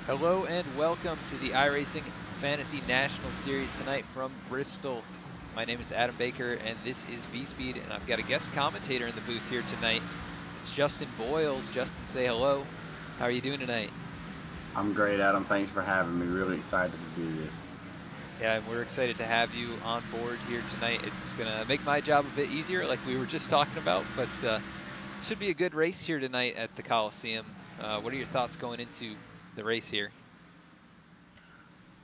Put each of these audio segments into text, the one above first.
Hello and welcome to the iRacing Fantasy National Series tonight from Bristol. My name is Adam Baker and this is V-Speed, and I've got a guest commentator in the booth here tonight. It's Justin Boyles. Justin, say hello. How are you doing tonight? I'm great, Adam. Thanks for having me. Really excited to do this. Yeah, and we're excited to have you on board here tonight. It's going to make my job a bit easier like we were just talking about, but should be a good race here tonight at the Coliseum. What are your thoughts going into the race here?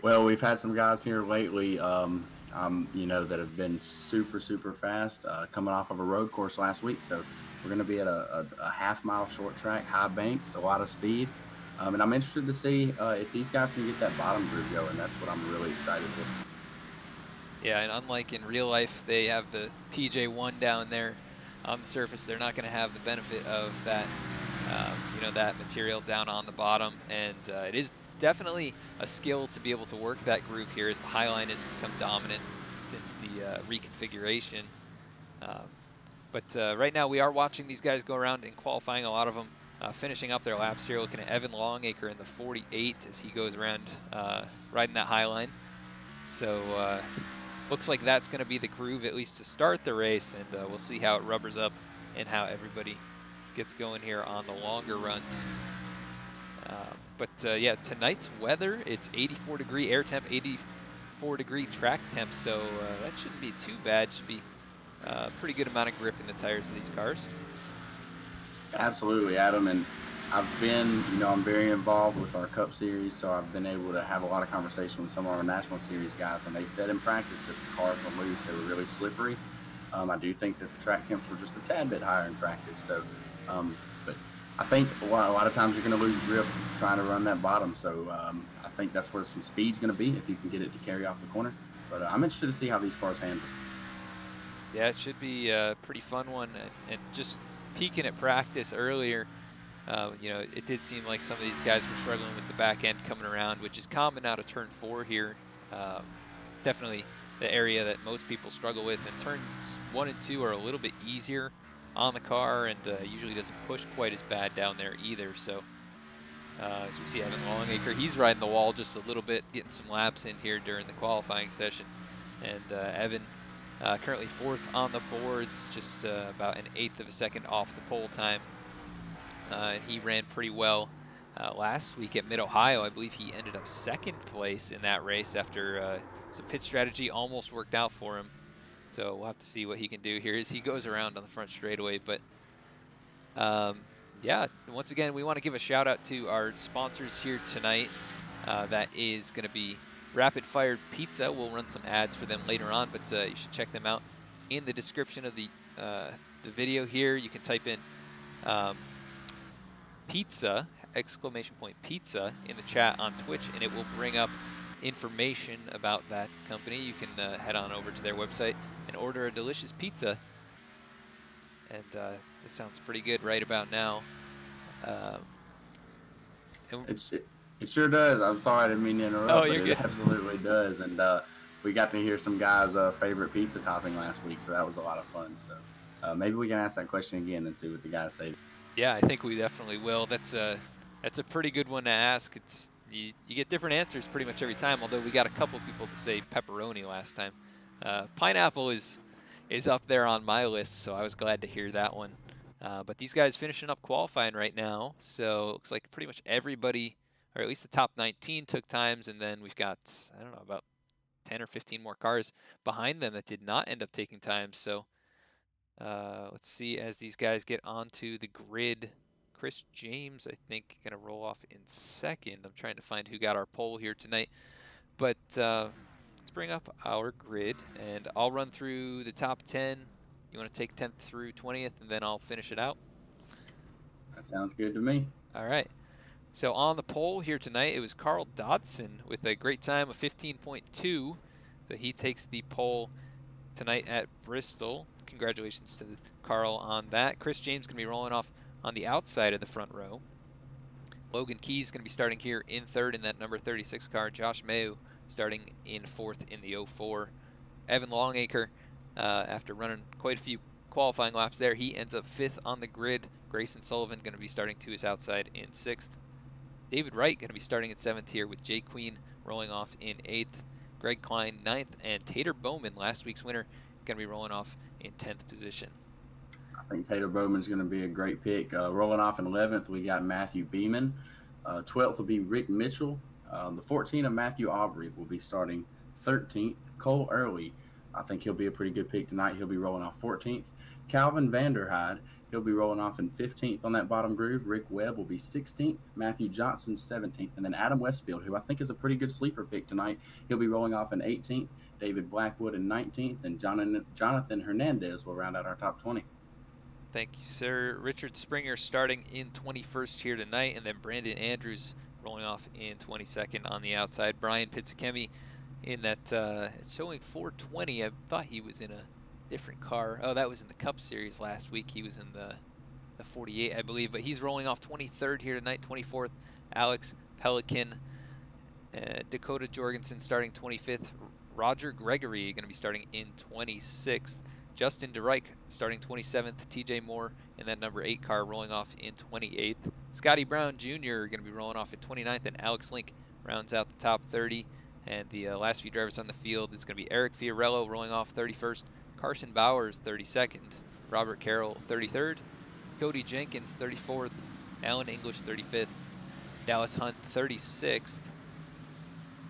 Well, we've had some guys here lately, that have been super fast, coming off of a road course last week. So we're going to be at a half-mile short track, high banks, a lot of speed. And I'm interested to see if these guys can get that bottom group going. That's what I'm really excited with. Yeah, and unlike in real life, they have the PJ1 down there on the surface. They're not going to have the benefit of that, that material down on the bottom. And it is definitely a skill to be able to work that groove here, as the Highline has become dominant since the reconfiguration. But right now we are watching these guys go around and qualifying, a lot of them finishing up their laps here. Looking at Evan Longacre in the 48 as he goes around riding that Highline. So looks like that's going to be the groove, at least to start the race, and we'll see how it rubbers up and how everybody gets going here on the longer runs. Yeah, tonight's weather, it's 84-degree air temp, 84-degree track temp, so that shouldn't be too bad. Should be a pretty good amount of grip in the tires of these cars. Absolutely, Adam. And I've been, I'm very involved with our Cup Series, so I've been able to have a lot of conversation with some of our National Series guys, and they said in practice that the cars were loose, they were really slippery. I do think that the track temps were just a tad bit higher in practice, so but I think a lot of times you're going to lose grip trying to run that bottom, so I think that's where some speed's going to be if you can get it to carry off the corner. But I'm interested to see how these cars handle. Yeah, it should be a pretty fun one, and just peeking at practice earlier, it did seem like some of these guys were struggling with the back end coming around, which is common out of turn 4 here. Definitely the area that most people struggle with, and turns 1 and 2 are a little bit easier on the car, and usually doesn't push quite as bad down there either. So as we see Evan Longacre, he's riding the wall just a little bit, getting some laps in here during the qualifying session. And Evan currently 4th on the boards, just about an 1/8 of a second off the pole time. And he ran pretty well last week at Mid-Ohio. I believe he ended up 2nd place in that race after some pit strategy almost worked out for him. So we'll have to see what he can do here as he goes around on the front straightaway. But yeah, once again, we want to give a shout out to our sponsors here tonight. That is going to be Rapid Fire Pizza. We'll run some ads for them later on, but you should check them out in the description of the video here. You can type in pizza, !pizza in the chat on Twitch, and it will bring up information about that company. You can head on over to their website and order a delicious pizza. And it sounds pretty good right about now. It sure does. I'm sorry, I didn't mean to interrupt, oh, but you're it good. Absolutely does. And we got to hear some guys' favorite pizza topping last week, so that was a lot of fun. So maybe we can ask that question again and see what the guys say. Yeah, I think we definitely will. That's a pretty good one to ask. It's you get different answers pretty much every time, although we got a couple people to say pepperoni last time. Pineapple is up there on my list, so I was glad to hear that one. But these guys finishing up qualifying right now, so it looks like pretty much everybody, or at least the top 19, took times, and then we've got, I don't know, about 10 or 15 more cars behind them that did not end up taking times. So let's see as these guys get onto the grid. Chris James, I think, going to roll off in 2nd. I'm trying to find who got our pole here tonight. But let's bring up our grid, and I'll run through the top 10. You want to take 10th through 20th, and then I'll finish it out? That sounds good to me. All right. So on the pole here tonight, it was Carl Dodson with a great time of 15.2. So he takes the pole tonight at Bristol. Congratulations to Carl on that. Chris James going to be rolling off on the outside of the front row. Logan Keys going to be starting here in 3rd in that number 36 car. Josh Mayo starting in 4th in the 04. Evan Longacre, after running quite a few qualifying laps there, he ends up 5th on the grid. Grayson Sullivan going to be starting to his outside in 6th. David Wright going to be starting in 7th here, with Jay Queen rolling off in 8th. Greg Klein 9th, and Tater Bowman, last week's winner, going to be rolling off in 10th position. I think Tater Bowman's going to be a great pick. Rolling off in 11th, we got Matthew Beeman. 12th will be Rick Mitchell. The 14 of Matthew Aubrey will be starting 13th. Cole Early, I think he'll be a pretty good pick tonight. He'll be rolling off 14th. Calvin Vanderhyde, he'll be rolling off in 15th on that bottom groove. Rick Webb will be 16th. Matthew Johnson 17th. And then Adam Westfield, who I think is a pretty good sleeper pick tonight, he'll be rolling off in 18th. David Blackwood in 19th. And Jonathan Hernandez will round out our top 20. Thank you, sir. Richard Springer starting in 21st here tonight, and then Brandon Andrews rolling off in 22nd on the outside. Brian Pizzakemi in that, it's showing 420. I thought he was in a different car. Oh, that was in the Cup Series last week. He was in the 48, I believe, but he's rolling off 23rd here tonight. 24th, Alex Pelican. Dakota Jorgensen starting 25th. Roger Gregory going to be starting in 26th. Justin DeReich starting 27th. TJ Moore in that number 8 car rolling off in 28th. Scotty Brown Jr. going to be rolling off in 29th, and Alex Link rounds out the top 30. And the last few drivers on the field is going to be Eric Fiorello rolling off 31st. Carson Bowers 32nd. Robert Carroll 33rd. Cody Jenkins 34th. Alan English 35th. Dallas Hunt 36th.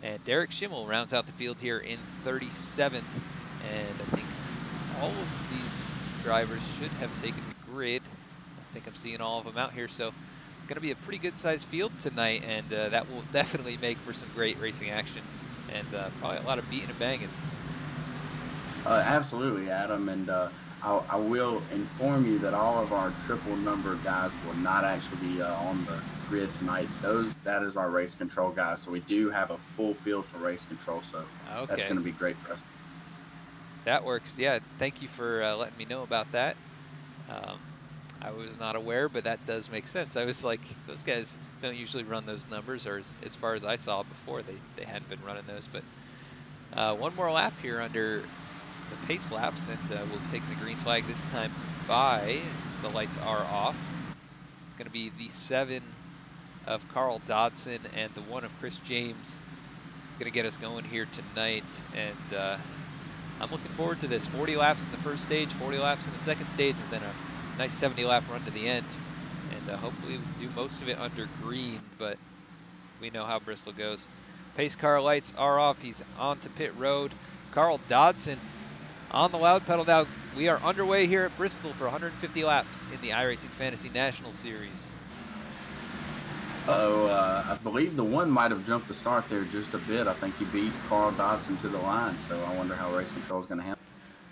And Derek Schimmel rounds out the field here in 37th. And I think all of these drivers should have taken the grid. I think I'm seeing all of them out here, so going to be a pretty good sized field tonight, and that will definitely make for some great racing action, and probably a lot of beating and banging. Absolutely, Adam, and I will inform you that all of our triple number guys will not actually be on the grid tonight. That is our race control guys, so we do have a full field for race control, so that's going to be great for us. That works. Yeah, thank you for letting me know about that. I was not aware, but that does make sense. I was like, those guys don't usually run those numbers, or as far as I saw before, they hadn't been running those. But one more lap here under the pace laps, and we'll be taking the green flag this time by, as the lights are off. It's going to be the 7 of Carl Dodson and the 1 of Chris James. Going to get us going here tonight, and I'm looking forward to this. 40 laps in the first stage, 40 laps in the second stage, and then a nice 70-lap run to the end. And hopefully we do most of it under green, but we know how Bristol goes. Pace car lights are off. He's on to pit road. Carl Dodson on the loud pedal now. We are underway here at Bristol for 150 laps in the iRacing Fantasy National Series. I believe the 1 might have jumped the start there just a bit. I think he beat Carl Dodson to the line, so I wonder how race control is going to handle.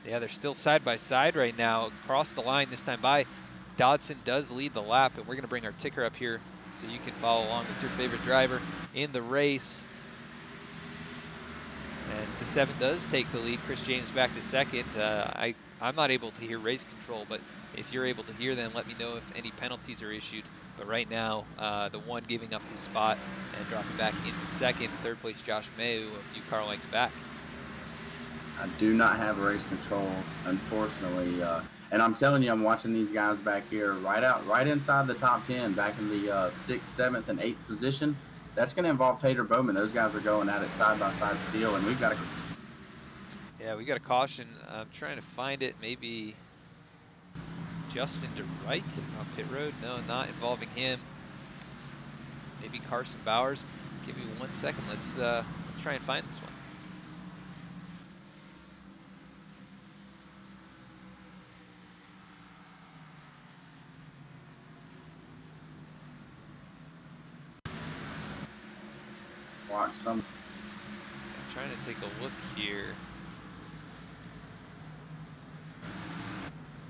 Yeah, they're still side by side right now. Across the line this time by. Dodson does lead the lap, and we're going to bring our ticker up here so you can follow along with your favorite driver in the race. And the 7 does take the lead. Chris James back to 2nd. I'm not able to hear race control, but if you're able to hear them, let me know if any penalties are issued. But right now, the 1 giving up his spot and dropping back into 2nd. 3rd place, Josh Mayu, a few car lengths back. I do not have race control, unfortunately. And I'm telling you, I'm watching these guys back here right inside the top 10, back in the 6th, 7th, and 8th position. That's going to involve Tater Bowman. Those guys are going at it side by side still, and we've got to. Yeah, we got a caution. I'm trying to find it. Maybe Justin DeReich is on pit road. No, not involving him. Maybe Carson Bowers. Give me 1 second. Let's try and find this one. Watch some. I'm trying to take a look here.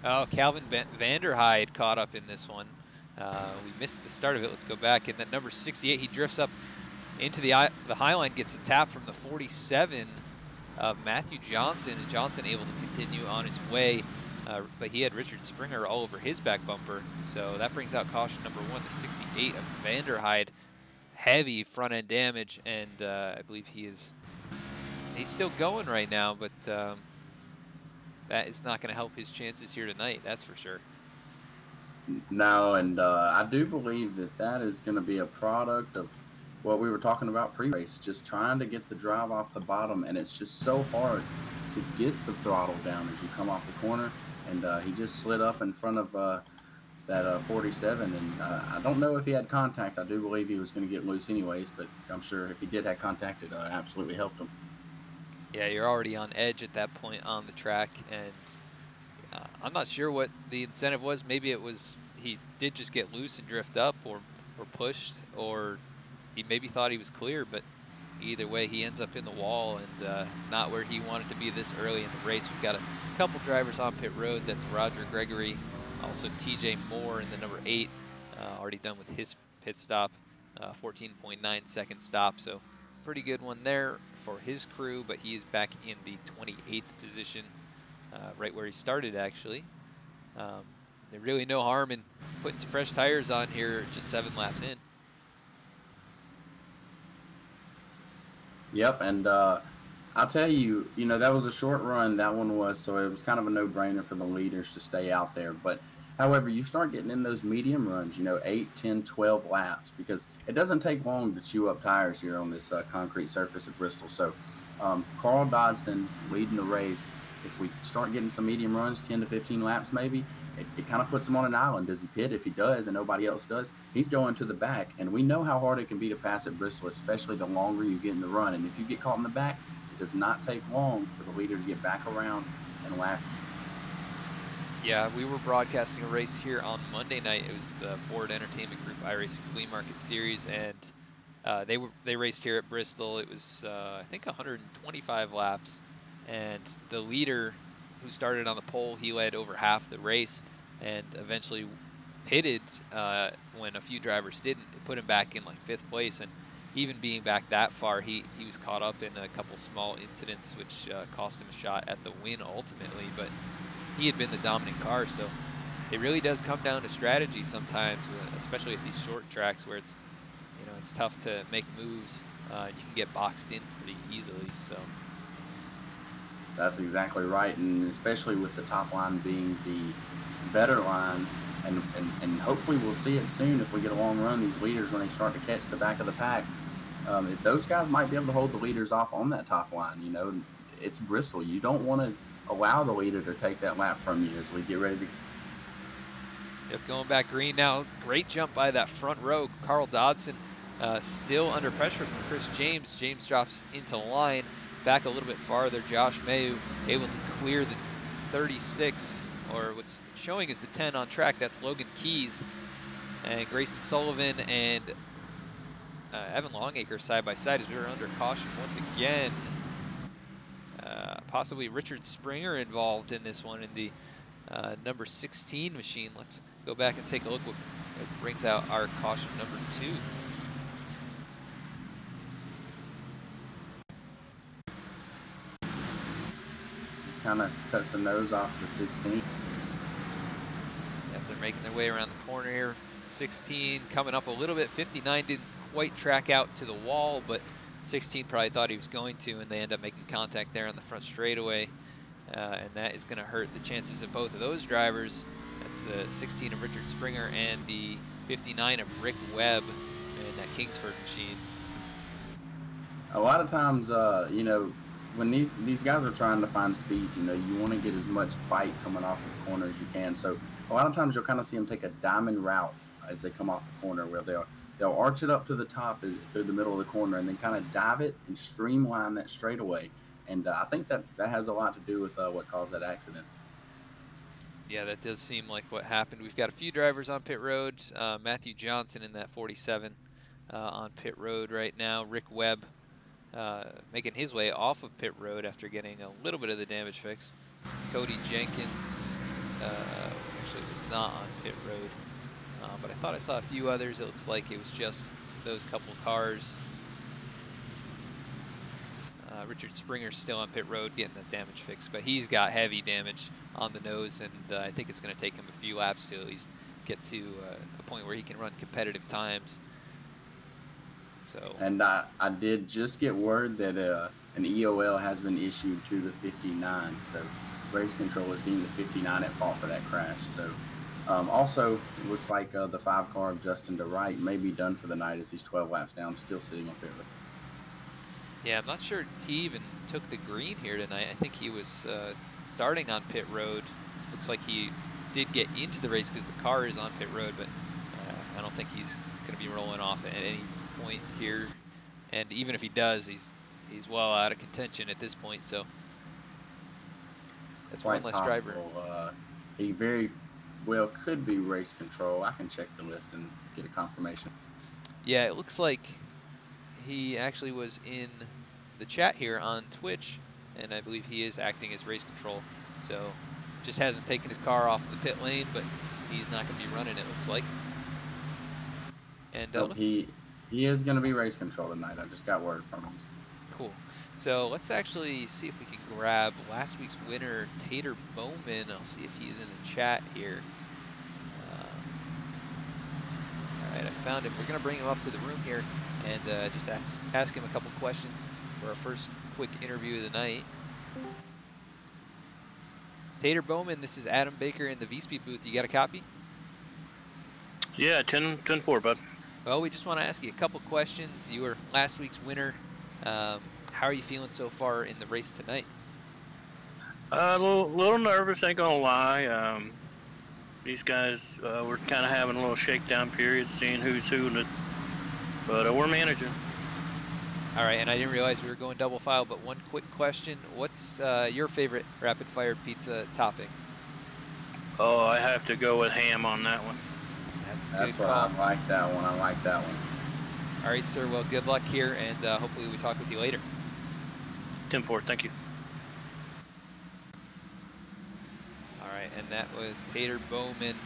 Oh, Calvin Vanderhyde caught up in this one. We missed the start of it. Let's go back. And then number 68, he drifts up into the high line, gets a tap from the 47 of Matthew Johnson. And Johnson able to continue on his way, but he had Richard Springer all over his back bumper. So that brings out caution number 1, the 68 of Vanderhyde. Heavy front end damage, and I believe he's still going right now, but that is not going to help his chances here tonight, that's for sure. No, and I do believe that that is going to be a product of what we were talking about pre-race, just trying to get the drive off the bottom, and it's just so hard to get the throttle down as you come off the corner. And he just slid up in front of that 47, and I don't know if he had contact. I do believe he was going to get loose anyways, but I'm sure if he did have contact, it absolutely helped him. Yeah, you're already on edge at that point on the track, and I'm not sure what the incentive was. Maybe it was he did just get loose and drift up, or pushed, or he maybe thought he was clear, but either way, he ends up in the wall and not where he wanted to be this early in the race. We've got a couple drivers on pit road. That's Roger Gregory, also TJ Moore in the number 8, already done with his pit stop, 14.9 second stop. So pretty good one there for his crew, but he is back in the 28th position, right where he started actually. There's really no harm in putting some fresh tires on here just 7 laps in. Yep, and I'll tell you, that was a short run, that one was, so it was kind of a no-brainer for the leaders to stay out there. But however, you start getting in those medium runs, 8, 10, 12 laps, because it doesn't take long to chew up tires here on this concrete surface at Bristol. So Carl Dodson leading the race, if we start getting some medium runs, 10 to 15 laps maybe, it kind of puts him on an island. Does he pit? If he does and nobody else does, he's going to the back. And we know how hard it can be to pass at Bristol, especially the longer you get in the run. And if you get caught in the back, it does not take long for the leader to get back around and lap. Yeah, we were broadcasting a race here on Monday night. It was the Ford Entertainment Group iRacing Flea Market Series, and they raced here at Bristol. It was I think 125 laps, and the leader, who started on the pole, he led over half the race and eventually pitted when a few drivers didn't. It put him back in like 5th place, and even being back that far, he was caught up in a couple small incidents which cost him a shot at the win ultimately, but he had been the dominant car. So it really does come down to strategy sometimes, especially at these short tracks where it's tough to make moves. You can get boxed in pretty easily. So that's exactly right, and especially with the top line being the better line, and hopefully we'll see it soon if we get a long run. These leaders, when they start to catch the back of the pack, if those guys might be able to hold the leaders off on that top line. It's Bristol. You don't want to allow the leader to take that lap from you as we get ready to. Yep, going back green now. Great jump by that front row. Carl Dodson still under pressure from Chris James. James drops into line. Back a little bit farther, Josh Mayu able to clear the 36, or what's showing is the 10 on track. That's Logan Keys. And Grayson Sullivan and Evan Longacre side by side as we were under caution once again. Possibly Richard Springer involved in this one in the number 16 machine. Let's go back and take a look what brings out our caution number 2. Kind of cuts the nose off the 16. Yep, they're making their way around the corner here. 16 coming up a little bit. 59 didn't quite track out to the wall, but 16 probably thought he was going to, and they end up making contact there on the front straightaway. And that is going to hurt the chances of both of those drivers. That's the 16 of Richard Springer and the 59 of Rick Webb in that Kingsford machine. A lot of times, when these guys are trying to find speed, you want to get as much bite coming off of the corner as you can. So a lot of times you'll kind of see them take a diamond route as they come off the corner, where they'll arch it up to the top through the middle of the corner and then kind of dive it and streamline that straightaway. And I think that has a lot to do with what caused that accident. Yeah, that does seem like what happened. We've got a few drivers on pit road. Matthew Johnson in that 47 on pit road right now. Rick Webb making his way off of pit road after getting a little bit of the damage fixed. Cody Jenkins actually was not on pit road, but I thought I saw a few others. It looks like it was just those couple cars. Richard Springer's still on pit road getting the damage fixed, but he's got heavy damage on the nose, and I think it's going to take him a few laps to at least get to a point where he can run competitive times. So. And I did just get word that an EOL has been issued to the 59, so race control is deemed the 59 at fault for that crash. So Also, it looks like the 5 car of Justin DeWright may be done for the night as he's 12 laps down, still sitting on pit road. Yeah, I'm not sure he even took the green here tonight. I think he was starting on pit road. Looks like he did get into the race because the car is on pit road, but I don't think he's going to be rolling off at any point here. And even if he does, he's well out of contention at this point. So that's Quite one less driver. He very well could be race control. I can check the list and get a confirmation. Yeah, it looks like he actually was in the chat here on Twitch, and I believe he is acting as race control. So just hasn't taken his car off the pit lane, but he's not going to be running, it looks like. And nope, he is going to be race control tonight. I just got word from him. Cool. So let's actually see if we can grab last week's winner, Tater Bowman. I'll see if he's in the chat here. All right, I found him. We're going to bring him up to the room here and just ask him a couple questions for our first quick interview of the night. Tater Bowman, this is Adam Baker in the V-Speed booth. You got a copy? Yeah, 10-4, bud. Well, we just want to ask you a couple questions. You were last week's winner. How are you feeling so far in the race tonight? A little nervous, ain't gonna lie. These guys, we're kind of having a little shakedown period, seeing who's who, but we're managing. All right, and I didn't realize we were going double file, but one quick question. What's your favorite rapid fire pizza topping? Oh, I have to go with ham on that one. That's what I like that one. I like that one. All right, sir. Well, good luck here, and hopefully we talk with you later. 10-4, thank you. All right, and that was Tater Bowman,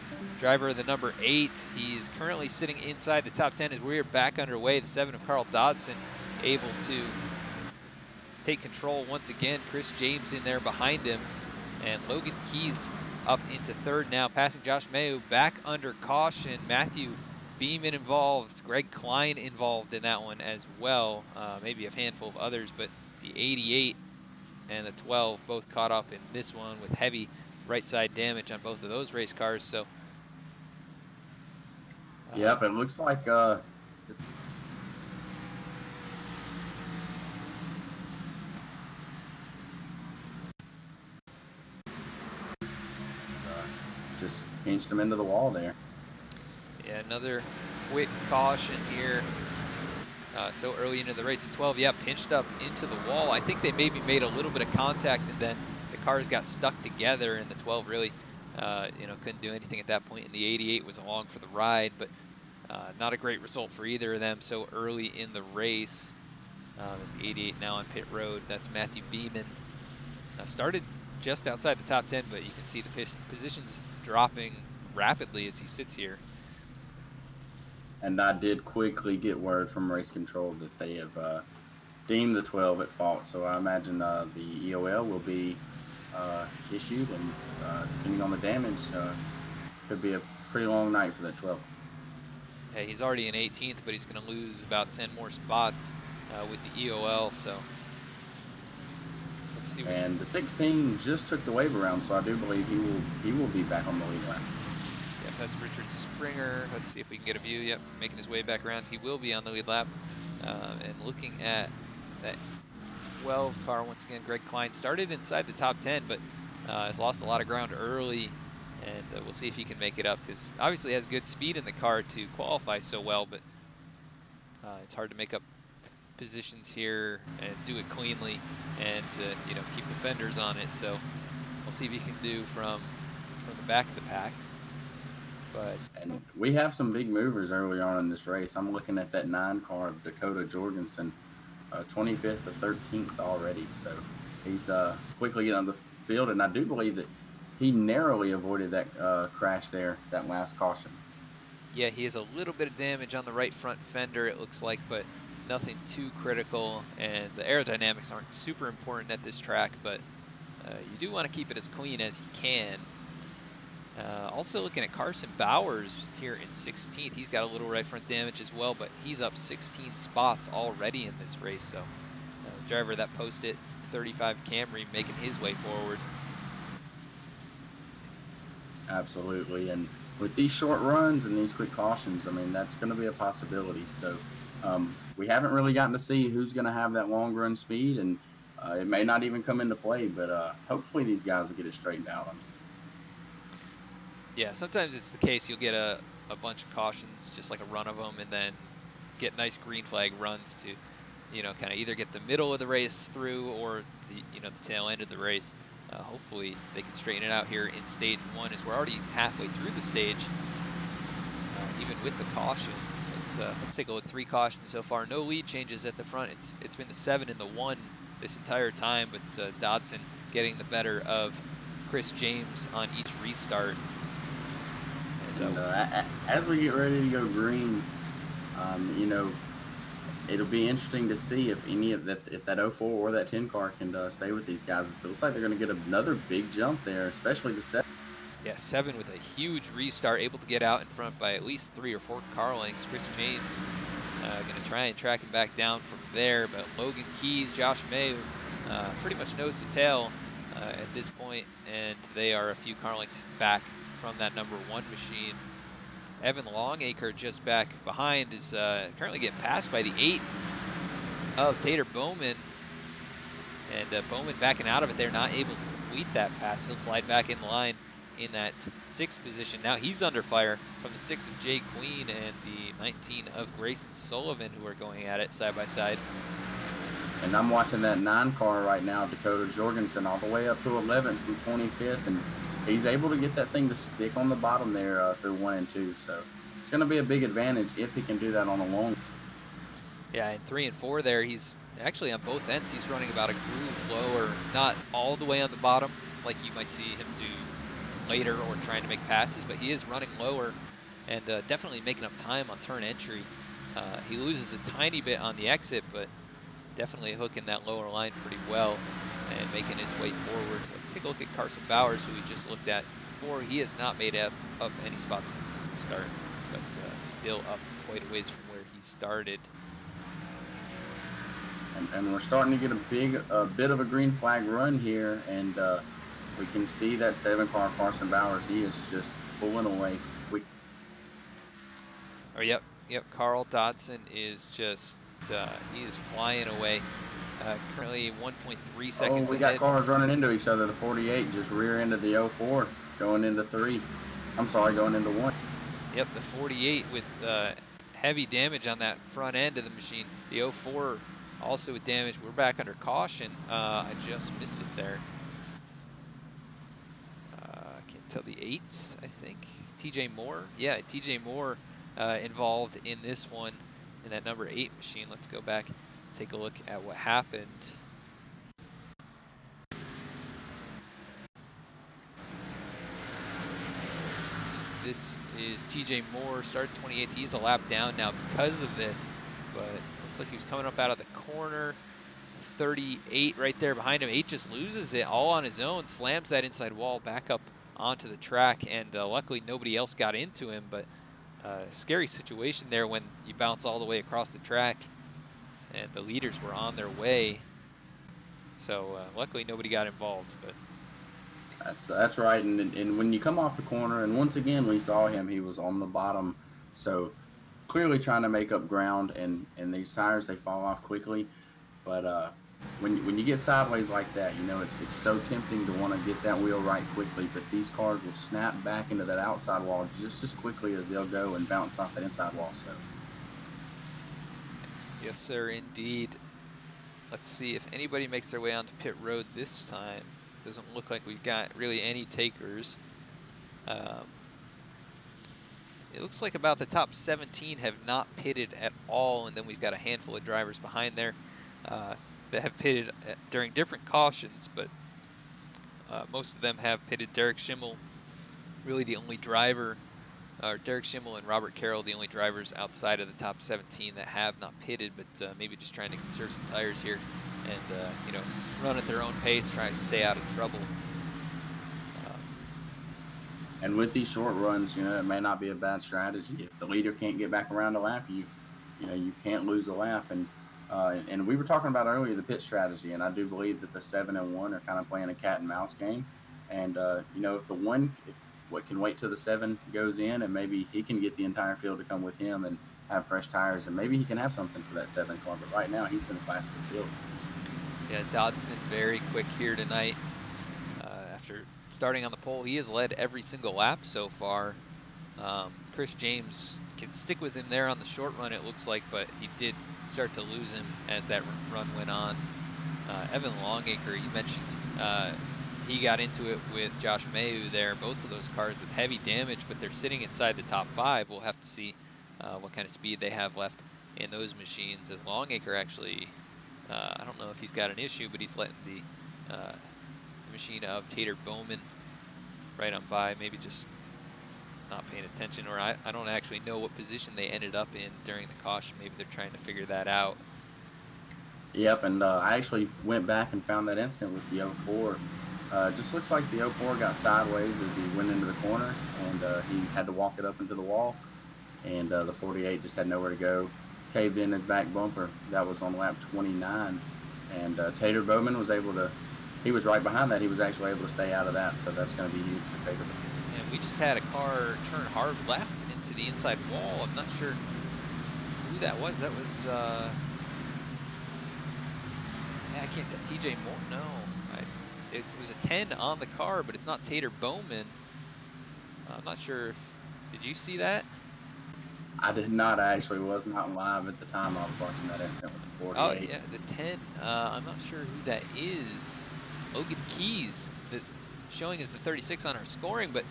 driver of the number 8. He is currently sitting inside the top 10 as we are back underway. The 7 of Carl Dodson able to take control once again. Chris James in there behind him, and Logan Keys up into 3rd now, passing Josh Mayu back under caution. Matthew Beeman involved, Greg Klein involved in that one as well. Maybe a handful of others, but the 88 and the 12 both caught up in this one with heavy right side damage on both of those race cars. So, yep, it looks like just pinched him into the wall there. Yeah, another quick caution here. So early into the race, the 12, yeah, pinched up into the wall. I think they maybe made a little bit of contact, and then the cars got stuck together, and the 12 really, couldn't do anything at that point. And the 88 was along for the ride, but not a great result for either of them so early in the race. As the 88 now on pit road, that's Matthew Beeman. Started just outside the top 10, but you can see the positions dropping rapidly as he sits here. And I did quickly get word from race control that they have deemed the 12 at fault. So I imagine the EOL will be issued, and depending on the damage, could be a pretty long night for that 12. Yeah, he's already in 18th, but he's going to lose about 10 more spots with the EOL. So let's see. And the 16 just took the wave around, so I do believe he will be back on the lead lap. Yep, that's Richard Springer. Let's see if we can get a view. Yep, making his way back around. He will be on the lead lap. And looking at that 12 car, once again, Greg Klein started inside the top 10, but has lost a lot of ground early. And we'll see if he can make it up, because obviously has good speed in the car to qualify so well, but it's hard to make up positions here and do it cleanly and keep the fenders on it. So we'll see what he can do from the back of the pack. And we have some big movers early on in this race. I'm looking at that 9 car of Dakota Jorgensen, 25th to 13th already. So he's quickly getting on the field, and I do believe that he narrowly avoided that crash there, that last caution. Yeah, he has a little bit of damage on the right front fender, it looks like, but nothing too critical. And the aerodynamics aren't super important at this track, but you do want to keep it as clean as you can. Also looking at Carson Bowers here in 16th. He's got a little right front damage as well, but he's up 16 spots already in this race. So driver that posted 35 Camry making his way forward. Absolutely. And with these short runs and these quick cautions, I mean, that's going to be a possibility. So we haven't really gotten to see who's going to have that long run speed, and it may not even come into play, but hopefully these guys will get it straightened out. Yeah, sometimes it's the case you'll get a bunch of cautions, just like a run of them, and then get nice green flag runs to, you know, kind of either get the middle of the race through or the, you know, the tail end of the race. Hopefully they can straighten it out here in stage 1, as we're already halfway through the stage, even with the cautions. Let's take a look. 3 cautions so far. No lead changes at the front. It's been the 7 and the 1 this entire time, but Dodson getting the better of Chris James on each restart. And as we get ready to go green, you know, it'll be interesting to see if any of that, if that 04 or that 10 car can stay with these guys. So it looks like they're going to get another big jump there, especially the 7. Yeah, 7 with a huge restart, able to get out in front by at least 3 or 4 car lengths. Chris James going to try and track him back down from there, but Logan Keys, Josh May, pretty much nose to tail at this point, and they are a few car lengths back from that number 1 machine. Evan Longacre just back behind is currently getting passed by the 8 of Tater Bowman. And Bowman backing out of it there, not able to complete that pass. He'll slide back in line in that 6th position. Now he's under fire from the 6 of Jay Queen and the 19 of Grayson Sullivan, who are going at it side by side. And I'm watching that 9 car right now, Dakota Jorgensen, all the way up to 11th from 25th. And he's able to get that thing to stick on the bottom there through 1 and 2. So it's going to be a big advantage if he can do that on a long. Yeah, in 3 and 4 there, he's actually on both ends. He's running about a groove lower, not all the way on the bottom like you might see him do later or trying to make passes, but he is running lower and definitely making up time on turn entry. He loses a tiny bit on the exit, but definitely hooking that lower line pretty well and making his way forward. Let's take a look at Carson Bowers, who we just looked at before. He has not made up any spots since the restart, but still up quite a ways from where he started. And we're starting to get a bit of a green flag run here, and we can see that 7 car Carson Bowers. He is just pulling away. Oh, yep. Carl Dodson is just he is flying away. Currently 1.3 seconds ahead. We got cars running into each other. The 48 just rear ended the 04 going into 3. I'm sorry, going into 1. Yep, the 48 with heavy damage on that front end of the machine. The 04 also with damage. We're back under caution. I just missed it there. Can't tell the 8, I think. TJ Moore. Yeah, TJ Moore involved in this one in that number 8 machine. Let's go back and take a look at what happened. This is TJ Moore, started 28th. He's a lap down now because of this, but looks like he was coming up out of the corner. 38 right there behind him. 8 just loses it all on his own, slams that inside wall back up onto the track, and luckily nobody else got into him, but scary situation there when you bounce all the way across the track, and the leaders were on their way. So luckily nobody got involved. But that's right. And when you come off the corner, and once again we saw him, he was on the bottom, so clearly trying to make up ground. And these tires, they fall off quickly. But when you get sideways like that, you know, it's so tempting to want to get that wheel right quickly. But these cars will snap back into that outside wall just as quickly as they'll go and bounce off that inside wall. So. Yes, sir, indeed. Let's see if anybody makes their way onto pit road this time. Doesn't look like we've got really any takers. It looks like about the top 17 have not pitted at all, and then we've got a handful of drivers behind there that have pitted during different cautions, but most of them have pitted. Derek Schimmel, really the only driver, or Derek Schimmel and Robert Carroll, the only drivers outside of the top 17 that have not pitted, but maybe just trying to conserve some tires here and you know, run at their own pace, try to stay out of trouble. And with these short runs, you know, it may not be a bad strategy. If the leader can't get back around a lap, you know, you can't lose a lap. And we were talking about earlier the pit strategy, and I do believe that the 7 and 1 are kind of playing a cat and mouse game. And you know, if what can wait till the 7 goes in, and maybe he can get the entire field to come with him and have fresh tires, and maybe he can have something for that 7 car. But right now, he's been the class of the field. Yeah, Dodson very quick here tonight. After starting on the pole, he has led every single lap so far. Chris James can stick with him there on the short run, it looks like, but he did start to lose him as that run went on. Evan Longacre, you mentioned, he got into it with Josh Mayu there, both of those cars with heavy damage, but they're sitting inside the top 5. We'll have to see what kind of speed they have left in those machines, as Longacre actually, I don't know if he's got an issue, but he's letting the machine of Tater Bowman right on by, maybe just not paying attention, or I don't actually know what position they ended up in during the caution. Maybe they're trying to figure that out. Yep, and I actually went back and found that incident with the 04. Just looks like the 04 got sideways as he went into the corner, and he had to walk it up into the wall, and the 48 just had nowhere to go, caved in his back bumper. That was on lap 29, and Tater Bowman was able to, he was right behind that. He was actually able to stay out of that, so that's going to be huge for Tater Bowman. And we just had a car turn hard left into the inside wall. I'm not sure who that was. That was, yeah, I can't tell. TJ Moore, no. It was a 10 on the car, but it's not Tater Bowman. I'm not sure if, did you see that? I did not. I actually was not live at the time I was watching that incident with the 48. Oh, yeah, the 10. I'm not sure who that is. Logan Keys, showing as the 36 on our scoring, but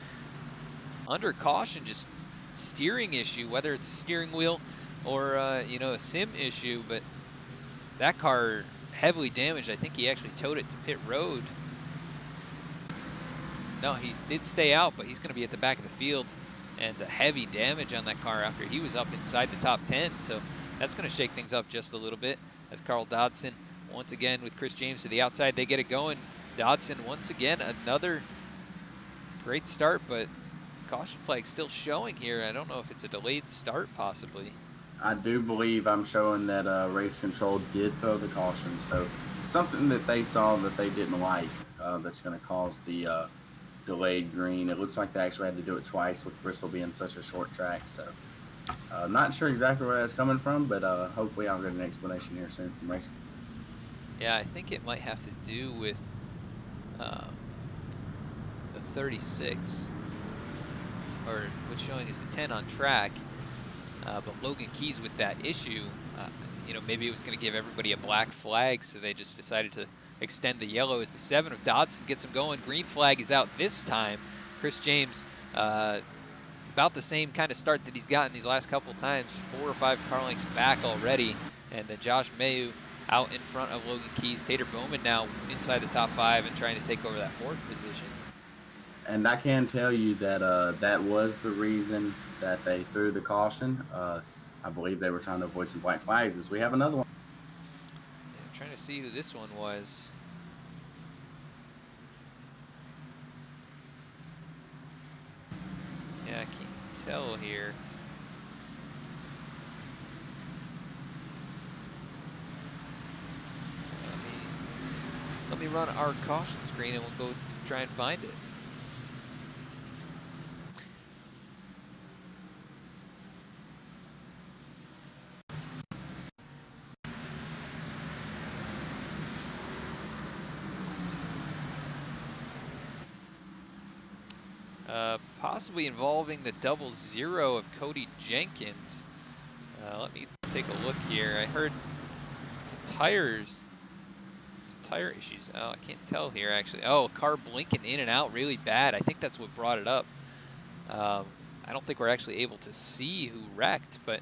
under caution, just steering issue, whether it's a steering wheel or, you know, a sim issue, but that car heavily damaged. I think he actually towed it to pit road. No, he did stay out, but he's going to be at the back of the field, and heavy damage on that car after he was up inside the top 10. So that's going to shake things up just a little bit as Carl Dodson, once again with Chris James to the outside, they get it going. Dodson, once again, another great start, but caution flag still showing here. I don't know if it's a delayed start, possibly. I do believe I'm showing that Race Control did throw the caution, so something that they saw that they didn't like that's going to cause the delayed green. It looks like they actually had to do it twice with Bristol being such a short track, so not sure exactly where that's coming from, but hopefully I'll get an explanation here soon from Race. Yeah, I think it might have to do with the 36, or what's showing is the 10 on track. But Logan Keys with that issue, you know, maybe it was going to give everybody a black flag, so they just decided to extend the yellow as the 7 of Dodson gets him going. Green flag is out this time. Chris James, about the same kind of start that he's gotten these last couple times, 4 or 5 car lengths back already. And then Josh Mayu out in front of Logan Keys. Tater Bowman now inside the top 5 and trying to take over that 4th position. And I can tell you that that was the reason that they threw the caution. I believe they were trying to avoid some black flags. As we have another one. Yeah, I'm trying to see who this one was. Yeah, I can't tell here. Let me run our caution screen and we'll go try and find it. Possibly involving the 00 of Cody Jenkins. Let me take a look here. I heard some tire issues. Oh, I can't tell here actually. Oh, a car blinking in and out really bad. I think that's what brought it up. I don't think we're actually able to see who wrecked, but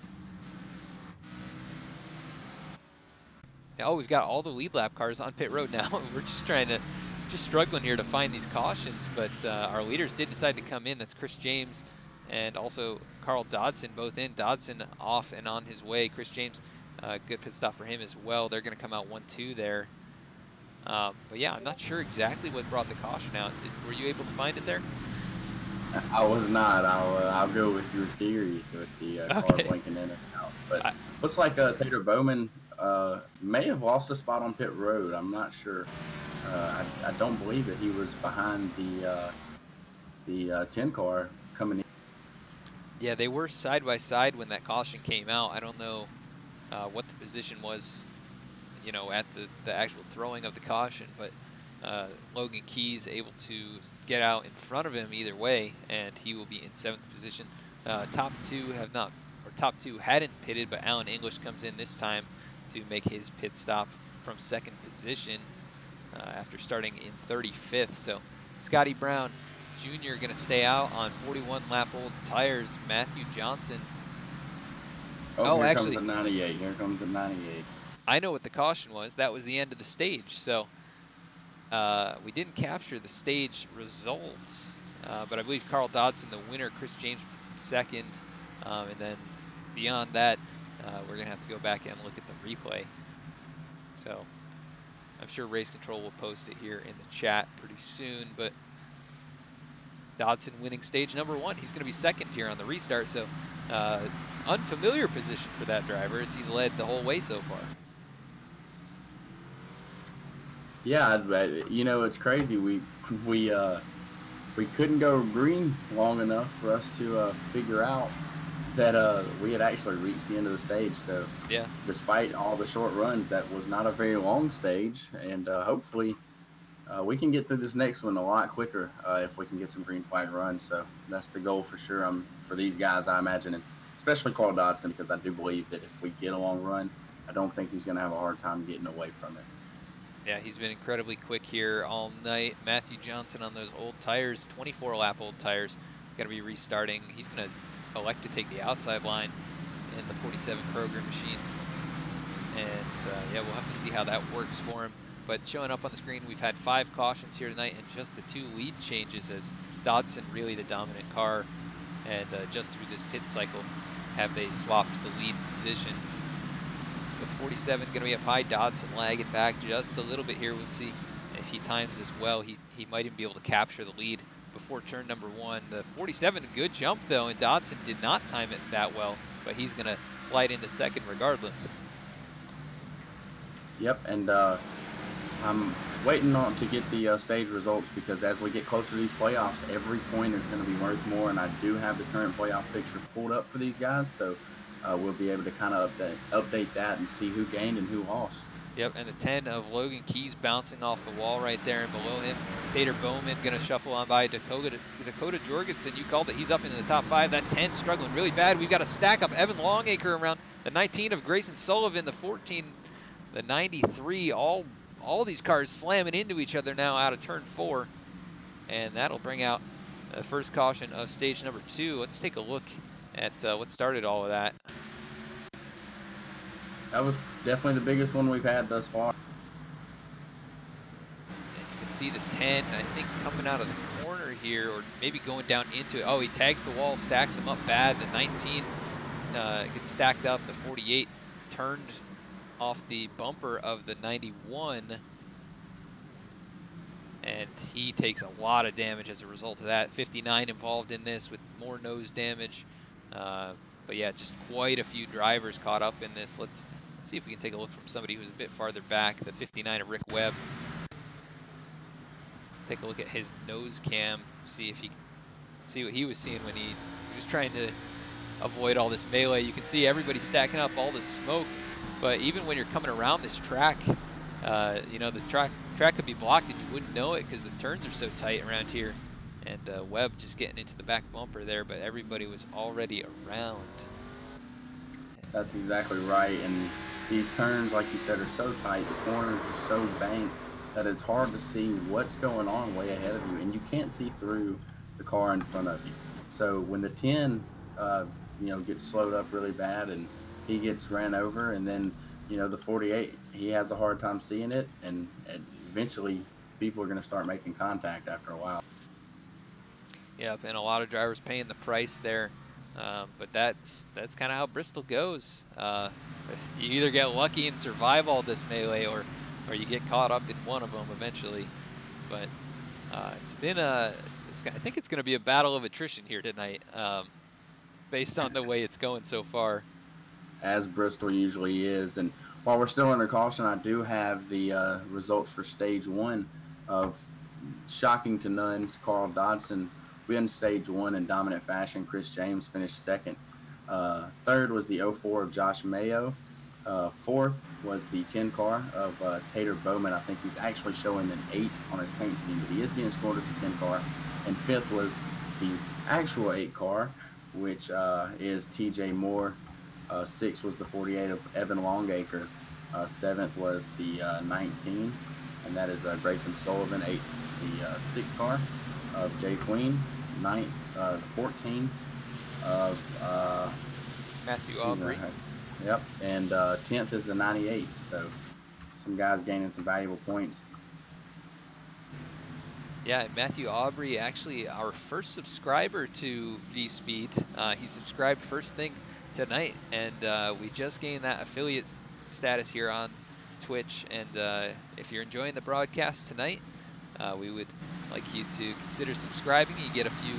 oh, we've got all the lead lap cars on pit road now. We're just struggling here to find these cautions, but our leaders did decide to come in. That's Chris James and also Carl Dodson, both in. Dodson off and on his way. Chris James, good pit stop for him as well. They're going to come out 1-2 there. But yeah, I'm not sure exactly what brought the caution out. Were you able to find it there? I was not. I'll go with your theory with the car blinking in and out. But looks like Tater Bowman may have lost a spot on pit road. I'm not sure. I don't believe that he was behind the 10 car coming in. Yeah, they were side by side when that caution came out. I don't know what the position was, you know, at the actual throwing of the caution, but Logan Keys able to get out in front of him either way, and he will be in 7th position. Top two hadn't pitted, but Alan English comes in this time to make his pit stop from 2nd position after starting in 35th. So Scotty Brown Jr. going to stay out on 41 lap old tires. Matthew Johnson. Oh, here actually comes the 98. Here comes the 98. I know what the caution was. That was the end of the stage. So we didn't capture the stage results, but I believe Carl Dodson, the winner, Chris James, 2nd. And then beyond that, we're going to have to go back and look at the replay. So I'm sure Race Control will post it here in the chat pretty soon, but Dodson winning stage number 1. He's going to be 2nd here on the restart, so unfamiliar position for that driver as he's led the whole way so far. Yeah, you know, it's crazy. We couldn't go green long enough for us to figure out that we had actually reached the end of the stage. So yeah, despite all the short runs, that was not a very long stage, and hopefully we can get through this next one a lot quicker if we can get some green flag runs. So that's the goal for sure for these guys, I imagine, and especially Carl Dodson, because I do believe that if we get a long run, I don't think he's going to have a hard time getting away from it. Yeah, he's been incredibly quick here all night. Matthew Johnson on those old tires, 24 lap old tires, going to be restarting. He's going to elect to take the outside line in the 47 Kroger machine. And yeah, we'll have to see how that works for him. But showing up on the screen, we've had 5 cautions here tonight and just the 2 lead changes, as Dodson really the dominant car. And just through this pit cycle have they swapped the lead position. With 47 going to be up high, Dodson lagging back just a little bit here. We'll see if he times this well. He might even be able to capture the lead before turn number 1. The 47, a good jump though, and Dodson did not time it that well, but he's going to slide into 2nd regardless. Yep, and I'm waiting on to get the stage results, because as we get closer to these playoffs, every point is going to be worth more, and I do have the current playoff picture pulled up for these guys, so we'll be able to kind of update that and see who gained and who lost. Yep, and the 10 of Logan Keys bouncing off the wall right there, and below him, Tater Bowman going to shuffle on by Dakota Jorgensen. You called it. He's up into the top 5. That 10 struggling really bad. We've got to stack up Evan Longacre around the 19 of Grayson Sullivan, the 14, the 93. All these cars slamming into each other now out of turn 4, and that'll bring out the first caution of stage number 2. Let's take a look at what started all of that. That was definitely the biggest one we've had thus far. And you can see the 10, I think, coming out of the corner here, or maybe going down into it. Oh, he tags the wall, stacks him up bad. The 19 gets stacked up. The 48 turned off the bumper of the 91. And he takes a lot of damage as a result of that. 59 involved in this with more nose damage. But yeah, just quite a few drivers caught up in this. Let's see if we can take a look from somebody who's a bit farther back. The 59 of Rick Webb. Take a look at his nose cam. See what he was seeing when he was trying to avoid all this melee. You can see everybody stacking up all this smoke. But even when you're coming around this track, you know, the track could be blocked and you wouldn't know it because the turns are so tight around here. And Webb just getting into the back bumper there, but everybody was already around. That's exactly right. And these turns, like you said, are so tight. The corners are so banked that it's hard to see what's going on way ahead of you, and you can't see through the car in front of you. So when the 10, you know, gets slowed up really bad and he gets ran over, and then, you know, the 48, he has a hard time seeing it, and eventually people are going to start making contact after a while. Yep, and a lot of drivers paying the price there. But that's kind of how Bristol goes. You either get lucky and survive all this melee, or you get caught up in one of them eventually. But it's been I think it's going to be a battle of attrition here tonight, based on the way it's going so far. As Bristol usually is. And while we're still under caution, I do have the results for stage 1 of, shocking to none, Carl Dodson win stage 1 in dominant fashion. Chris James finished second. Third was the 04 of Josh Mayo. Fourth was the 10 car of Tater Bowman. I think he's actually showing an 8 on his paint scheme, but he is being scored as a 10 car. And fifth was the actual 8 car, which is TJ Moore. Sixth was the 48 of Evan Longacre. Seventh was the 19, and that is Grayson Sullivan. Eighth, the 6 car of Jay Queen. Ninth, the 14 of Matthew Aubrey. Yep, and 10th is the 98. So some guys gaining some valuable points. Yeah, Matthew Aubrey, actually our first subscriber to V-Speed. He subscribed first thing tonight, and we just gained that affiliate status here on Twitch. And if you're enjoying the broadcast tonight, we would like you to consider subscribing. You get a few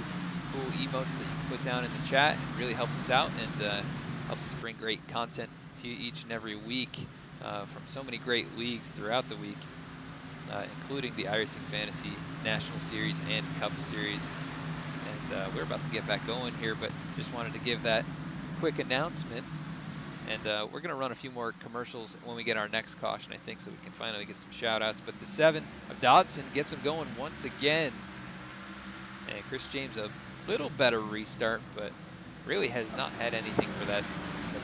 cool emotes that you can put down in the chat. It really helps us out and helps us bring great content to you each and every week from so many great leagues throughout the week, including the iRacing Fantasy National Series and Cup Series. And we're about to get back going here, but just wanted to give that quick announcement. And we're going to run a few more commercials when we get our next caution, I think, so we can finally get some shout-outs. But the 7 of Dodson gets him going once again. And Chris James, a little better restart, but really has not had anything for that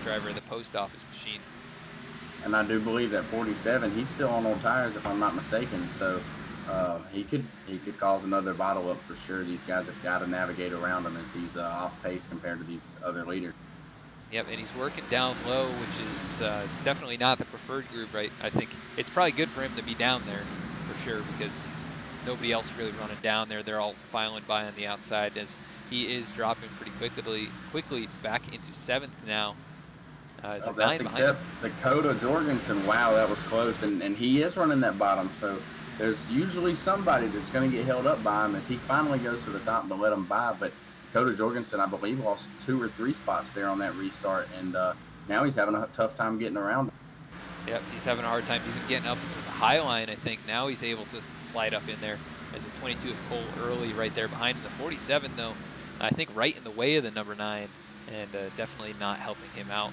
driver of the post office machine. And I do believe that 47, he's still on old tires, if I'm not mistaken. So he could cause another bottle up for sure. These guys have got to navigate around him as he's off pace compared to these other leaders. Yep, and he's working down low, which is definitely not the preferred group, right? I think it's probably good for him to be down there for sure, because nobody else really running down there. They're all filing by on the outside as he is dropping pretty quickly back into 7th now. That's except Dakota Jorgensen. Wow, that was close, and he is running that bottom. So there's usually somebody that's going to get held up by him as he finally goes to the top to let him by. But Dakota Jorgensen, I believe, lost 2 or 3 spots there on that restart, and now he's having a tough time getting around. Yep, he's having a hard time even getting up into the high line. I think now he's able to slide up in there as the 22 of Cole early right there behind him. The 47, though, I think right in the way of the number 9, and definitely not helping him out.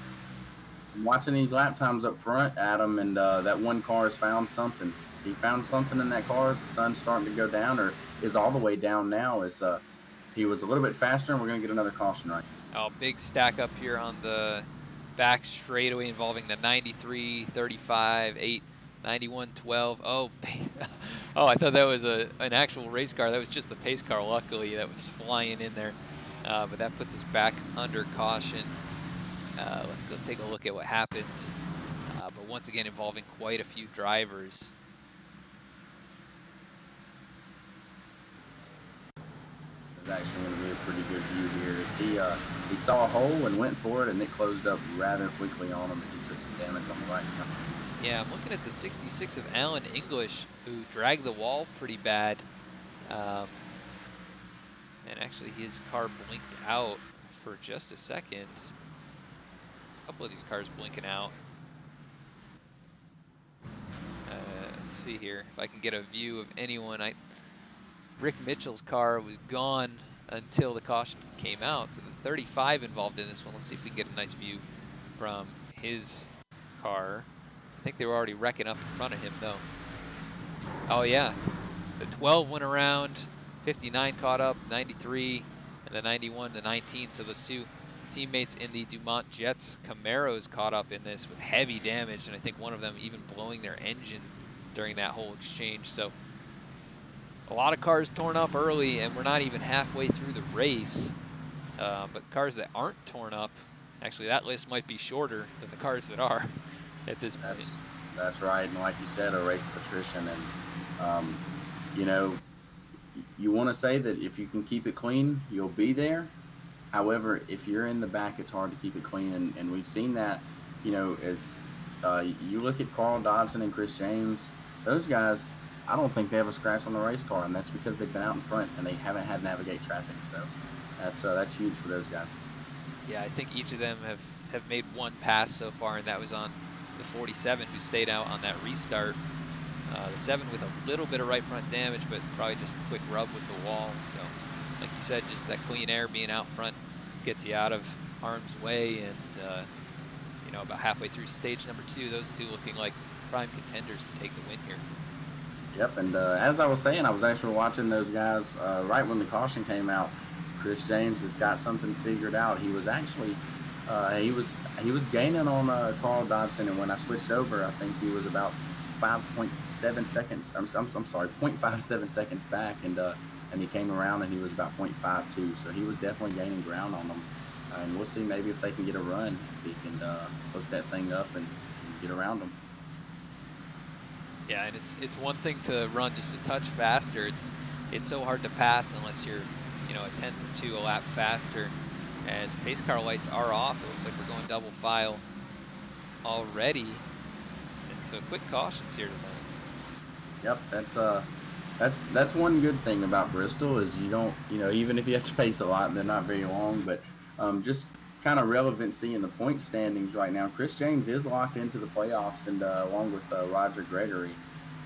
I'm watching these lap times up front, Adam, and that one car has found something. He found something in that car as the sun's starting to go down, or is all the way down now. As he was a little bit faster, and we're going to get another caution right. Oh, big stack up here on the back straightaway involving the 93, 35, 8, 91, 12. Oh, I thought that was an actual race car. That was just the pace car, luckily, that was flying in there. But that puts us back under caution. Let's go take a look at what happened. But once again, involving quite a few drivers. Actually going to be a pretty good view here as he saw a hole and went for it, and it closed up rather quickly on him, and he took some damage on the right front. Yeah, I'm looking at the 66 of Alan English, who dragged the wall pretty bad. And actually his car blinked out for just a second. A couple of these cars blinking out. Let's see here if I can get a view of anyone. Rick Mitchell's car was gone until the caution came out, so the 35 involved in this one. Let's see if we can get a nice view from his car. I think they were already wrecking up in front of him, though. Oh, yeah. The 12 went around, 59 caught up, 93, and the 91, the 19. So those 2 teammates in the Dumont Jets Camaros caught up in this with heavy damage, and I think one of them even blowing their engine during that whole exchange. So a lot of cars torn up early, and we're not even halfway through the race. But cars that aren't torn up, actually that list might be shorter than the cars that are at this point. That's right, and like you said, a race of attrition. And, you know, you want to say that if you can keep it clean, you'll be there. However, if you're in the back, it's hard to keep it clean, and we've seen that, you know, as you look at Carl Dodson and Chris James, those guys, I don't think they have a scratch on the race car, and that's because they've been out in front and they haven't had to navigate traffic. So that's huge for those guys. Yeah, I think each of them have made one pass so far, and that was on the 47 who stayed out on that restart. The 7 with a little bit of right front damage, but probably just a quick rub with the wall. So like you said, just that clean air being out front gets you out of harm's way. And, you know, about halfway through stage number 2, those two looking like prime contenders to take the win here. Yep, and as I was saying, I was actually watching those guys right when the caution came out. Chris James has got something figured out. He was actually he was gaining on Carl Dodson, and when I switched over, I think he was about 5.7 seconds. I'm sorry, 0.57 seconds back, and he came around and he was about 0.52. So he was definitely gaining ground on them. And we'll see maybe if they can get a run, if he can hook that thing up and get around them. Yeah, and it's one thing to run just a touch faster. It's so hard to pass unless you're, you know, a tenth or two a lap faster. As pace car lights are off, it looks like we're going double file already. And so quick cautions here tonight. Yep, that's one good thing about Bristol is you don't, you know, even if you have to pace a lot, they're not very long, but just kind of relevancy in the point standings right now. Chris James is locked into the playoffs, and along with Roger Gregory.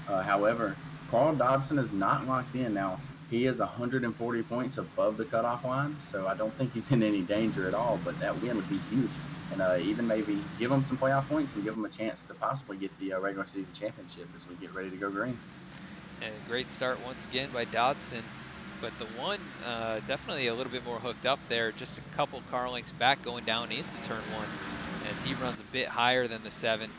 However, Carl Dodson is not locked in. Now, he is 140 points above the cutoff line, so I don't think he's in any danger at all, but that win would be huge. And even maybe give him some playoff points and give him a chance to possibly get the regular season championship as we get ready to go green. And a great start once again by Dodson. But the one definitely a little bit more hooked up there, just a couple car lengths back going down into turn 1 as he runs a bit higher than the 7.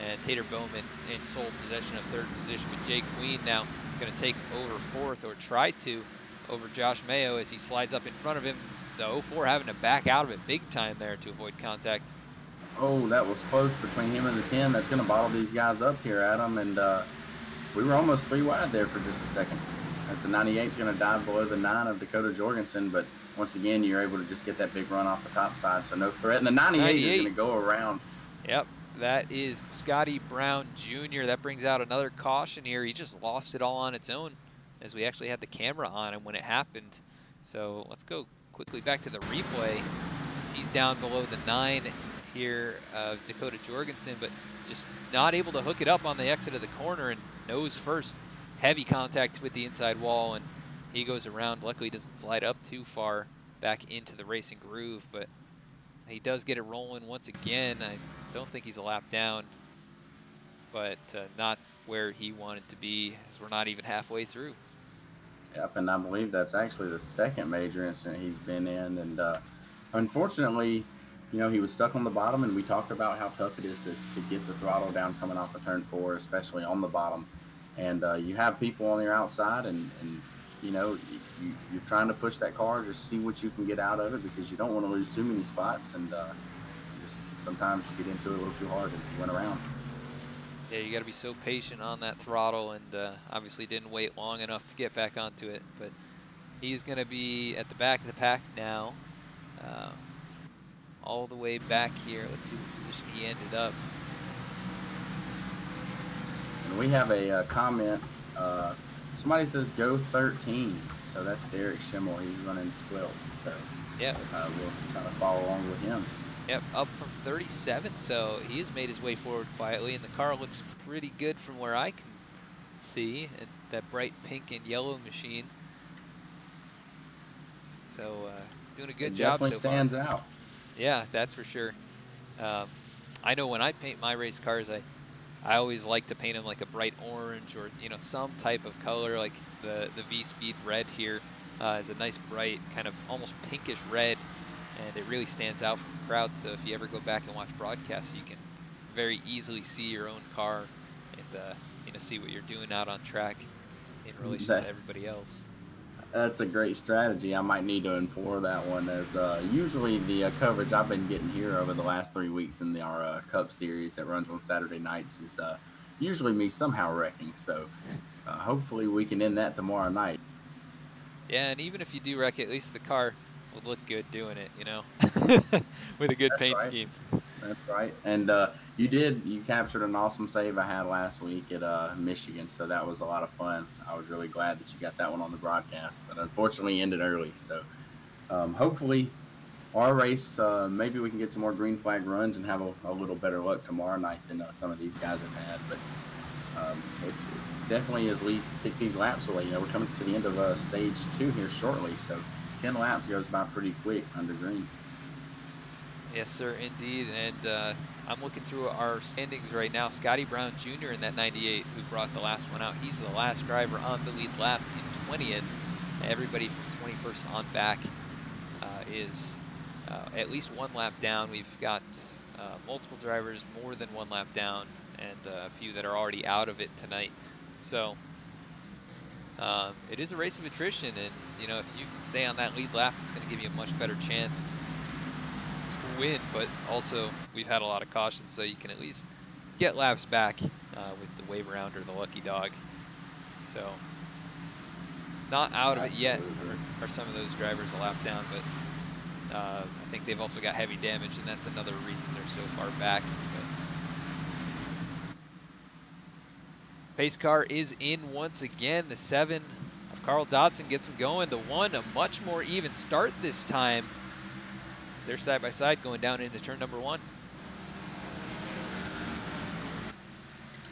And Tater Bowman in sole possession of 3rd position, with Jay Queen now going to take over 4th, or try to, over Josh Mayo as he slides up in front of him. The 04 having to back out of it big time there to avoid contact. Oh, that was close between him and the 10. That's going to bottle these guys up here, Adam. And we were almost 3 wide there for just a second. As the 98's going to dive below the 9 of Dakota Jorgensen, but once again, you're able to just get that big run off the top side, so no threat. And the 98 is going to go around. Yep, that is Scotty Brown Jr. That brings out another caution here. He just lost it all on its own as we actually had the camera on him when it happened. So let's go quickly back to the replay. As he's down below the 9 here of Dakota Jorgensen, but just not able to hook it up on the exit of the corner, and nose first. Heavy contact with the inside wall, and he goes around. Luckily, doesn't slide up too far back into the racing groove, but he does get it rolling once again. I don't think he's a lap down, but not where he wanted to be, as we're not even halfway through. Yep, and I believe that's actually the 2nd major incident he's been in, and unfortunately, you know, he was stuck on the bottom, and we talked about how tough it is to get the throttle down coming off of turn 4, especially on the bottom. And you have people on your outside, and you know, you're trying to push that car, just see what you can get out of it, because you don't want to lose too many spots, and just sometimes you get into it a little too hard and you went around. Yeah, you got to be so patient on that throttle, and obviously didn't wait long enough to get back onto it. But he's going to be at the back of the pack now, all the way back here. Let's see what position he ended up. And we have a comment. Somebody says go 13, so that's Derek Schimmel. He's running 12th, so yeah, we'll try to follow along with him. Yep, up from 37th, so he has made his way forward quietly, and the car looks pretty good from where I can see, and that bright pink and yellow machine. So doing a good job so far. Definitely stands out. Yeah, that's for sure. I know when I paint my race cars, I always like to paint them like a bright orange, or, you know, some type of color. Like the V-Speed red here is a nice bright kind of almost pinkish red, and it really stands out from the crowd. So if you ever go back and watch broadcasts, you can very easily see your own car and you know, see what you're doing out on track in relation to everybody else. That's a great strategy. I might need to implore that one, as usually the coverage I've been getting here over the last 3 weeks in our Cup Series that runs on Saturday nights is usually me somehow wrecking. So hopefully we can end that tomorrow night. Yeah, and even if you do wreck it, at least the car will look good doing it, you know, with a good paint scheme. That's right. And you captured an awesome save I had last week at Michigan, so that was a lot of fun. I was really glad that you got that one on the broadcast, but unfortunately ended early. So hopefully our race, maybe we can get some more green flag runs and have a little better luck tomorrow night than some of these guys have had. But it's definitely, as we take these laps away, you know, we're coming to the end of stage 2 here shortly, so 10 laps goes by pretty quick under green. Yes, sir, indeed. And I'm looking through our standings right now. Scotty Brown Jr. in that 98, who brought the last one out. He's the last driver on the lead lap in 20th. Everybody from 21st on back is at least 1 lap down. We've got multiple drivers more than 1 lap down, and a few that are already out of it tonight. So it is a race of attrition, and you know, if you can stay on that lead lap, it's going to give you a much better chance to win. But also, we've had a lot of cautions, so you can at least get laps back with the wave around or the lucky dog. So not out of it yet are some of those drivers a lap down, but I think they've also got heavy damage, and that's another reason they're so far back. But pace car is in once again. The 7 of Carl Dodson gets him going. The 1, a much more even start this time, as they're side by side going down into turn number 1.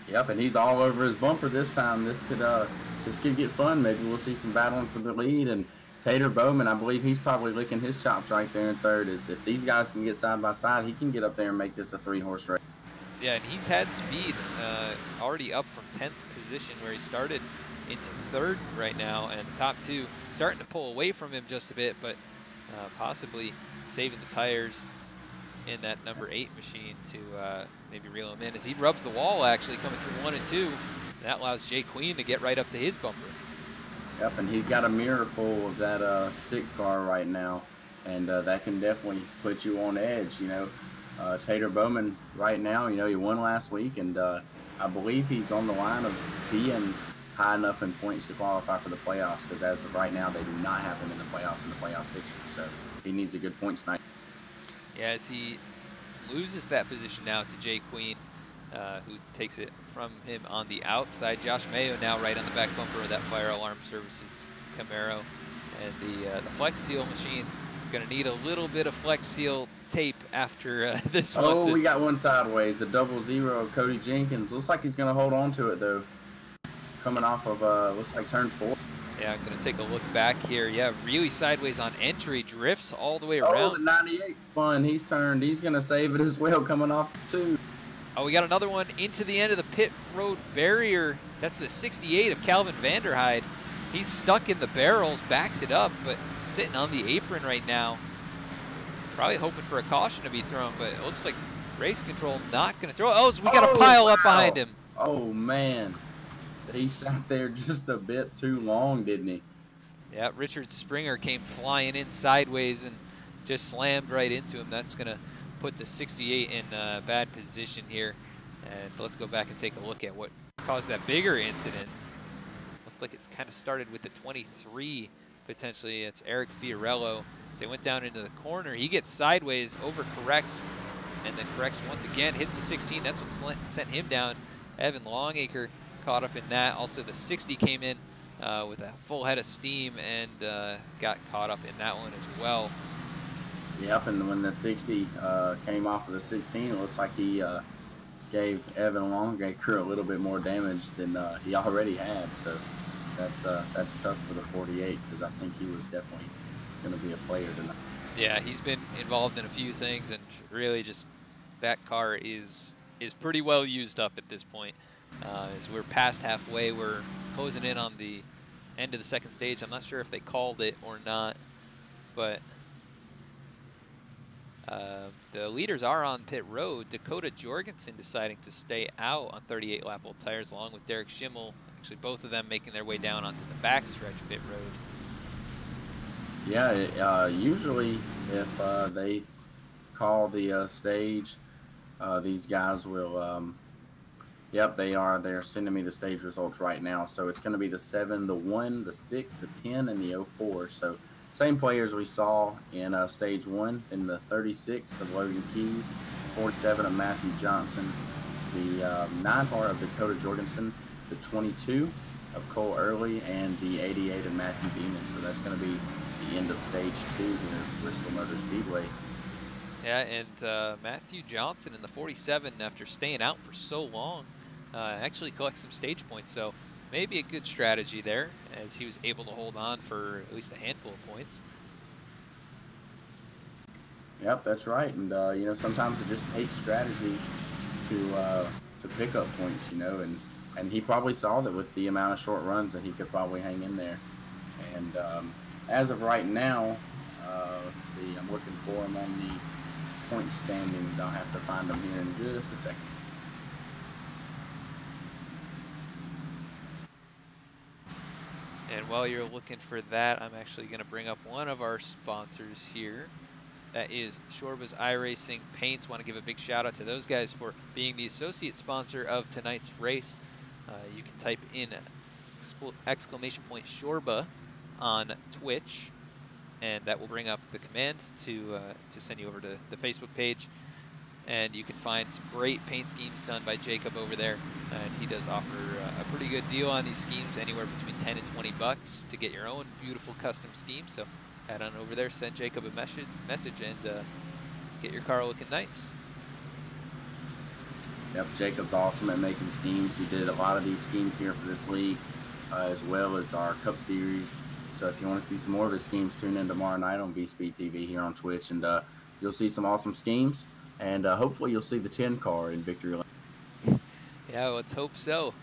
Yep, and he's all over his bumper this time. This could get fun. Maybe we'll see some battling for the lead. And Tater Bowman, I believe he's probably licking his chops right there in third. Is if these guys can get side by side, he can get up there and make this a 3-horse race. Yeah, and he's had speed already up from 10th position where he started into 3rd right now, and the top 2 starting to pull away from him just a bit, but possibly saving the tires in that number 8 machine to maybe reel him in as he rubs the wall actually coming through 1 and 2. That allows Jay Queen to get right up to his bumper. Yep, and he's got a mirror full of that 6 car right now, and that can definitely put you on edge, you know. Tater Bowman right now, you know, he won last week, and I believe he's on the line of being high enough in points to qualify for the playoffs, because as of right now, they do not have him in the playoff picture, so he needs a good points night. Yeah, as he loses that position now to Jay Queen, who takes it from him on the outside. Josh Mayo now right on the back bumper of that Fire Alarm Services Camaro, and the Flex Seal machine going to need a little bit of Flex Seal tape after this one. Oh, we got one sideways. The 00 of Cody Jenkins. Looks like he's going to hold on to it, though. Coming off of, looks like turn 4. Yeah, I'm going to take a look back here. Yeah, really sideways on entry. Drifts all the way around. Oh, the 98 spun. He's turned. He's going to save it as well, coming off 2. Oh, we got another one into the end of the pit road barrier. That's the 68 of Calvin Vanderhyde. He's stuck in the barrels, backs it up, but sitting on the apron right now. Probably hoping for a caution to be thrown, but it looks like race control not going to throw it. Oh, so we got a pile up behind him. Oh, man. He sat there just a bit too long, didn't he? Yeah, Richard Springer came flying in sideways and just slammed right into him. That's going to put the 68 in a bad position here. And let's go back and take a look at what caused that bigger incident. Looked like it's kind of started with the 23, potentially. It's Eric Fiorello. So he went down into the corner. He gets sideways, overcorrects, and then corrects once again. Hits the 16. That's what sent him down. Evan Longacre caught up in that. Also, the 60 came in with a full head of steam and got caught up in that one as well. Yep, and when the 60 came off of the 16, it looks like he gave Evan Longacre a little bit more damage than he already had. So that's tough for the 48, because I think he was definitely going to be a player tonight. Yeah, he's been involved in a few things, and really just that car is pretty well used up at this point. As we're past halfway, we're closing in on the end of the second stage. I'm not sure if they called it or not, but the leaders are on pit road. Dakota Jorgensen deciding to stay out on 38 lap old tires, along with Derek Schimmel. Actually, both of them making their way down onto the backstretch pit road. Yeah, usually if they call the stage, these guys will, yep, they're sending me the stage results right now. So it's going to be the 7, the 1, the 6, the 10, and the 04. So same players we saw in stage 1, in the 36 of Logan Keys, 47 of Matthew Johnson, the 9 of Dakota Jorgensen, the 22 of Cole Early, and the 88 of Matthew Beeman. So that's going to be the end of stage 2 here at Bristol Motor Speedway. Yeah, and Matthew Johnson in the 47, after staying out for so long, actually collects some stage points. So maybe a good strategy there, as he was able to hold on for at least a handful of points. Yep, that's right. And you know, sometimes it just takes strategy to pick up points. You know, and he probably saw that with the amount of short runs that he could probably hang in there. And as of right now, let's see, I'm looking for him on the point standings. I'll have to find them here in just a second. And while you're looking for that, I'm actually going to bring up one of our sponsors here. That is Shorba's iRacing Paints. Want to give a big shout out to those guys for being the associate sponsor of tonight's race. You can type in exclamation point Shorba on Twitch, and that will bring up the command to send you over to the Facebook page. And you can find some great paint schemes done by Jacob over there. And he does offer a pretty good deal on these schemes, anywhere between 10 and 20 bucks to get your own beautiful custom scheme. So head on over there, send Jacob a message, and get your car looking nice. Yep, Jacob's awesome at making schemes. He did a lot of these schemes here for this league, as well as our Cup Series. So if you want to see some more of his schemes, tune in tomorrow night on V-Speed TV here on Twitch, and you'll see some awesome schemes. And hopefully you'll see the 10 car in victory lane. Yeah, let's hope so.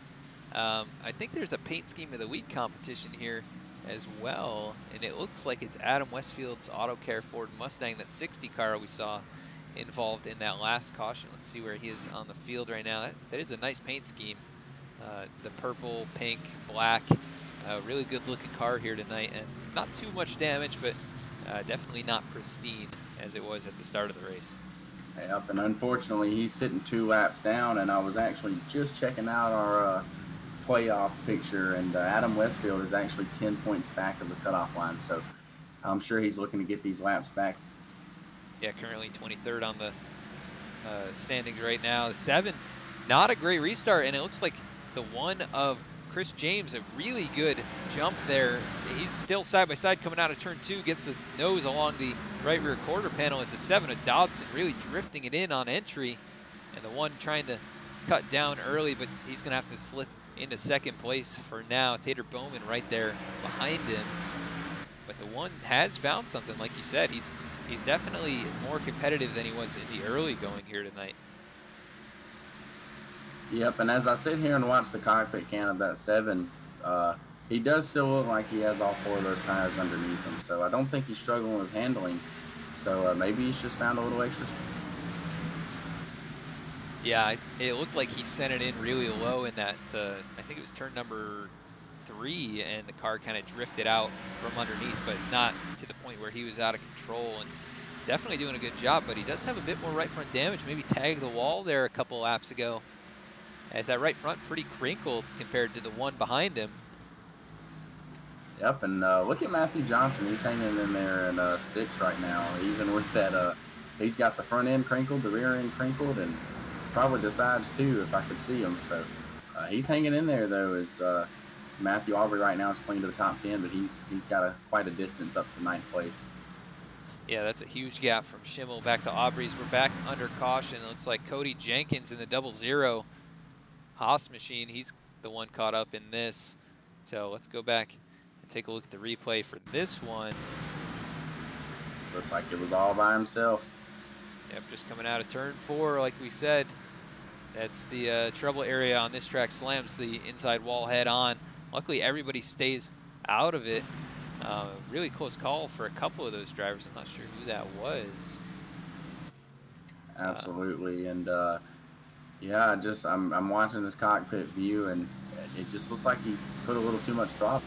I think there's a paint scheme of the week competition here as well, and it looks like it's Adam Westfield's Auto Care Ford Mustang, that 60 car we saw involved in that last caution. Let's see where he is on the field right now. That is a nice paint scheme. The purple, pink, black, really good looking car here tonight, and it's not too much damage, but definitely not pristine as it was at the start of the race. Yep, and unfortunately he's sitting 2 laps down, and I was actually just checking out our playoff picture, and Adam Westfield is actually 10 points back of the cutoff line, so I'm sure he's looking to get these laps back. Yeah, currently 23rd on the standings right now. The 7, not a great restart, and it looks like the one of Chris James, a really good jump there. He's still side by side coming out of turn 2, gets the nose along the right rear quarter panel as the 7 of Dodson really drifting it in on entry, and the 1 trying to cut down early, but he's gonna have to slip into second place for now. Tater Bowman right there behind him, but the 1 has found something. Like you said, he's definitely more competitive than he was in the early going here tonight. Yep, and as I sit here and watch the cockpit cam of that 7, he does still look like he has all 4 of those tires underneath him, so I don't think he's struggling with handling. So maybe he's just found a little extra. Yeah, it looked like he sent it in really low in that, I think it was turn number 3, and the car kind of drifted out from underneath, but not to the point where he was out of control, and definitely doing a good job, but he does have a bit more right front damage, maybe tagged the wall there a couple laps ago, as that right front pretty crinkled compared to the 1 behind him. Yep, and look at Matthew Johnson. He's hanging in there in 6 right now, even with that, he's got the front end crinkled, the rear end crinkled, and probably the sides too, if I could see him. So he's hanging in there, though, as Matthew Aubrey right now is clean to the top 10, but he's got quite a distance up to 9th place. Yeah, that's a huge gap from Schimmel back to Aubrey's. We're back under caution. It looks like Cody Jenkins in the 00 Haas machine. He's the one caught up in this. So let's go back and take a look at the replay for this one. Looks like it was all by himself. Yep, just coming out of turn 4, like we said. That's the trouble area on this track. Slams the inside wall head on. Luckily, everybody stays out of it. Really close call for a couple of those drivers. I'm not sure who that was. Absolutely, and yeah, I'm watching this cockpit view, and it just looks like he put a little too much throttle.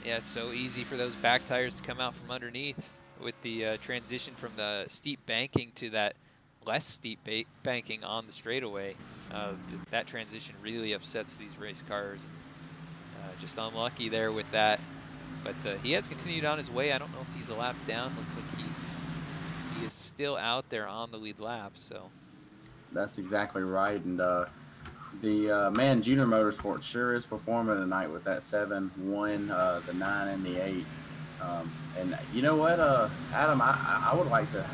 Yeah, it's so easy for those back tires to come out from underneath with the transition from the steep banking to that less steep banking on the straightaway. That transition really upsets these race cars. Just unlucky there with that. But he has continued on his way. I don't know if he's a lap down. Looks like he is still out there on the lead lap. So that's exactly right. And the man Junior Motorsports sure is performing tonight with that 7, 1, the 9, and the 8. And you know what, Adam, I would like to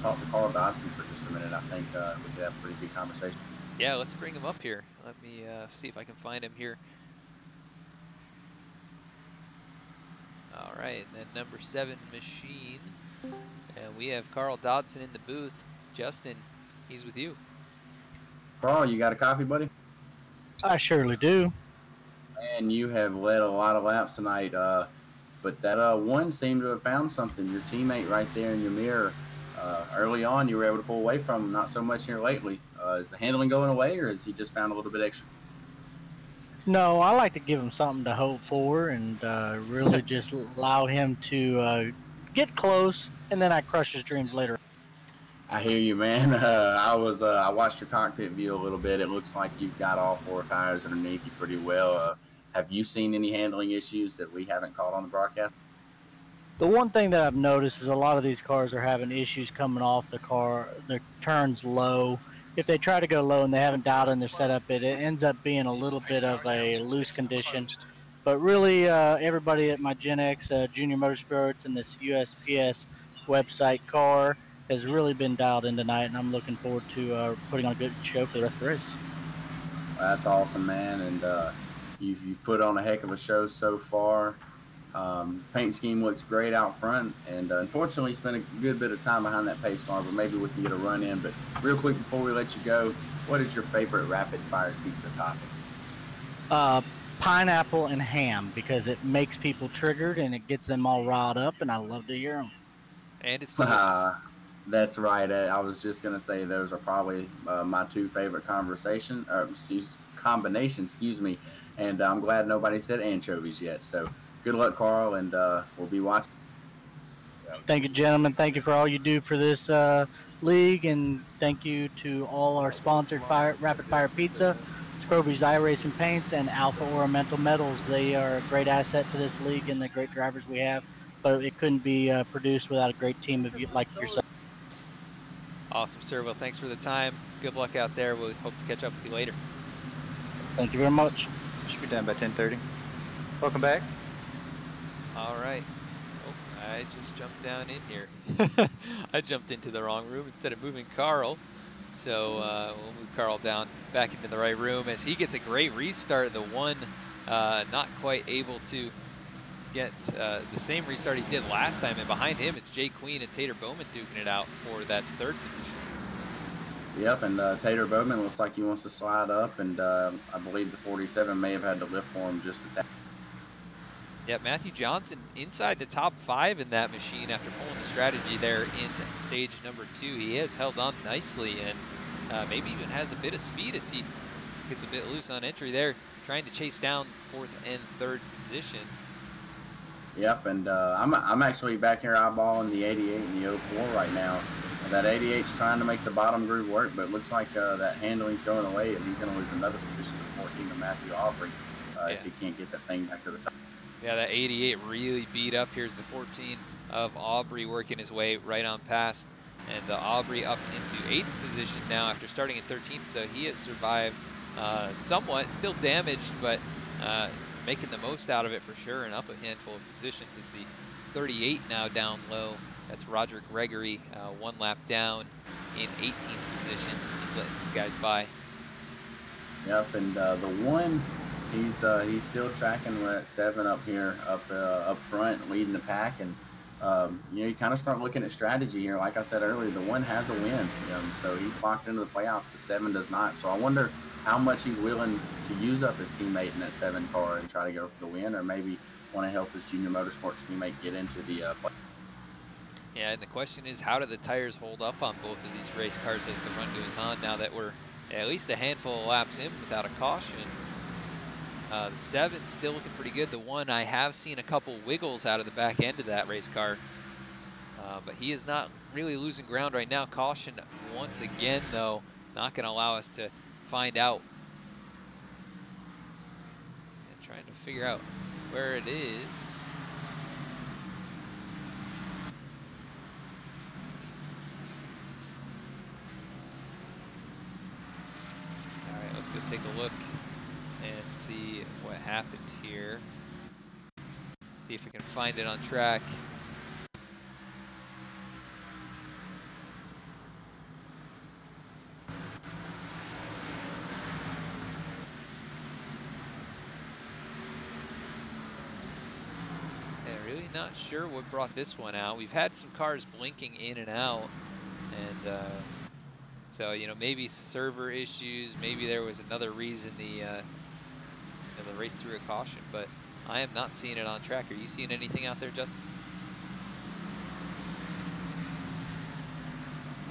talk to Carl Dodson for just a minute. I think we could have a pretty good conversation. Yeah, let's bring him up here. Let me see if I can find him here. All right, and then number 7 machine And we have Carl Dodson in the booth. Justin, he's with you. Carl, you got a copy, buddy? I surely do. And you have led a lot of laps tonight, but that one seemed to have found something. Your teammate right there in your mirror. Early on, you were able to pull away from him. Not so much here lately. Is the handling going away, or has he just found a little bit extra? No, I like to give him something to hope for, and really just allow him to get close, and then I crush his dreams later. I hear you, man. I watched your cockpit view a little bit. It looks like you've got all 4 tires underneath you pretty well. Have you seen any handling issues that we haven't caught on the broadcast? The one thing that I've noticed is a lot of these cars are having issues coming off the turns low. If they try to go low and they haven't dialed in their setup, it ends up being a little bit of a loose condition. But really, everybody at my Gen X Junior Motorsports and this USPS website car has really been dialed in tonight, and I'm looking forward to putting on a good show for the rest of the race. That's awesome, man, and you've put on a heck of a show so far. Paint scheme looks great out front, and unfortunately spent a good bit of time behind that pace car, but maybe we can get a run in. But real quick before we let you go, what is your favorite rapid fire pizza topping? Pineapple and ham, because it makes people triggered and it gets them all riled up, and I love to hear them. And it's delicious. That's right. I was just going to say those are probably my 2 favorite combinations. And I'm glad nobody said anchovies yet. So good luck, Carl, and we'll be watching. Thank you, gentlemen. Thank you for all you do for this league, and thank you to all our sponsored Rapid Fire Pizza, Scroby's iRacing Paints, and Alpha Ornamental Metals. They are a great asset to this league and the great drivers we have, but it couldn't be produced without a great team of you like yourself. Awesome, sir. Well, thanks for the time. Good luck out there. We'll hope to catch up with you later. Thank you very much. Should be done by 10:30. Welcome back. All right. Oh, I just jumped down in here. I jumped into the wrong room instead of moving Carl. So we'll move Carl down back into the right room as he gets a great restart. The one not quite able to get the same restart he did last time, and behind him it's Jay Queen and Tater Bowman duking it out for that 3rd position. Yep, and Tater Bowman looks like he wants to slide up, and I believe the 47 may have had to lift for him just a tap. Yeah, Matthew Johnson inside the top 5 in that machine after pulling the strategy there in stage number 2. He has held on nicely and maybe even has a bit of speed as he gets a bit loose on entry there, trying to chase down 4th and 3rd position. Yep, and I'm actually back here eyeballing the 88 and the 04 right now. That 88's trying to make the bottom groove work, but it looks like that handling's going away, and he's going to lose another position to 14 to Matthew Aubrey if he can't get that thing back to the top. Yeah, that 88 really beat up. Here's the 14 of Aubrey working his way right on past. And Aubrey up into 8th position now after starting in 13th, so he has survived somewhat, still damaged, but making the most out of it for sure, and up a handful of positions is the 38 now down low. That's Roger Gregory, 1 lap down in 18th position. He's letting these guys by. Yep, and the 1, he's still tracking at 7 up here, up front, leading the pack, and you know, you kind of start looking at strategy here. Like I said earlier, the 1 has a win, so he's locked into the playoffs. The 7 does not. So I wonder how much he's willing to use up his teammate in that 7 car and try to go for the win, or maybe want to help his Junior Motorsports teammate get into the play. Yeah, and the question is, how do the tires hold up on both of these race cars as the run goes on, now that we're at least a handful of laps in without a caution? The 7's still looking pretty good. The 1, I have seen a couple wiggles out of the back end of that race car, but he is not really losing ground right now. Caution once again, though, not going to allow us to find out. And trying to figure out where it is. Let's go take a look and see what happened here. See if we can find it on track. There really not sure what brought this one out. We've had some cars blinking in and out, and so, you know, maybe server issues, maybe there was another reason the race through a caution, but I am not seeing it on track. Are you seeing anything out there, Justin?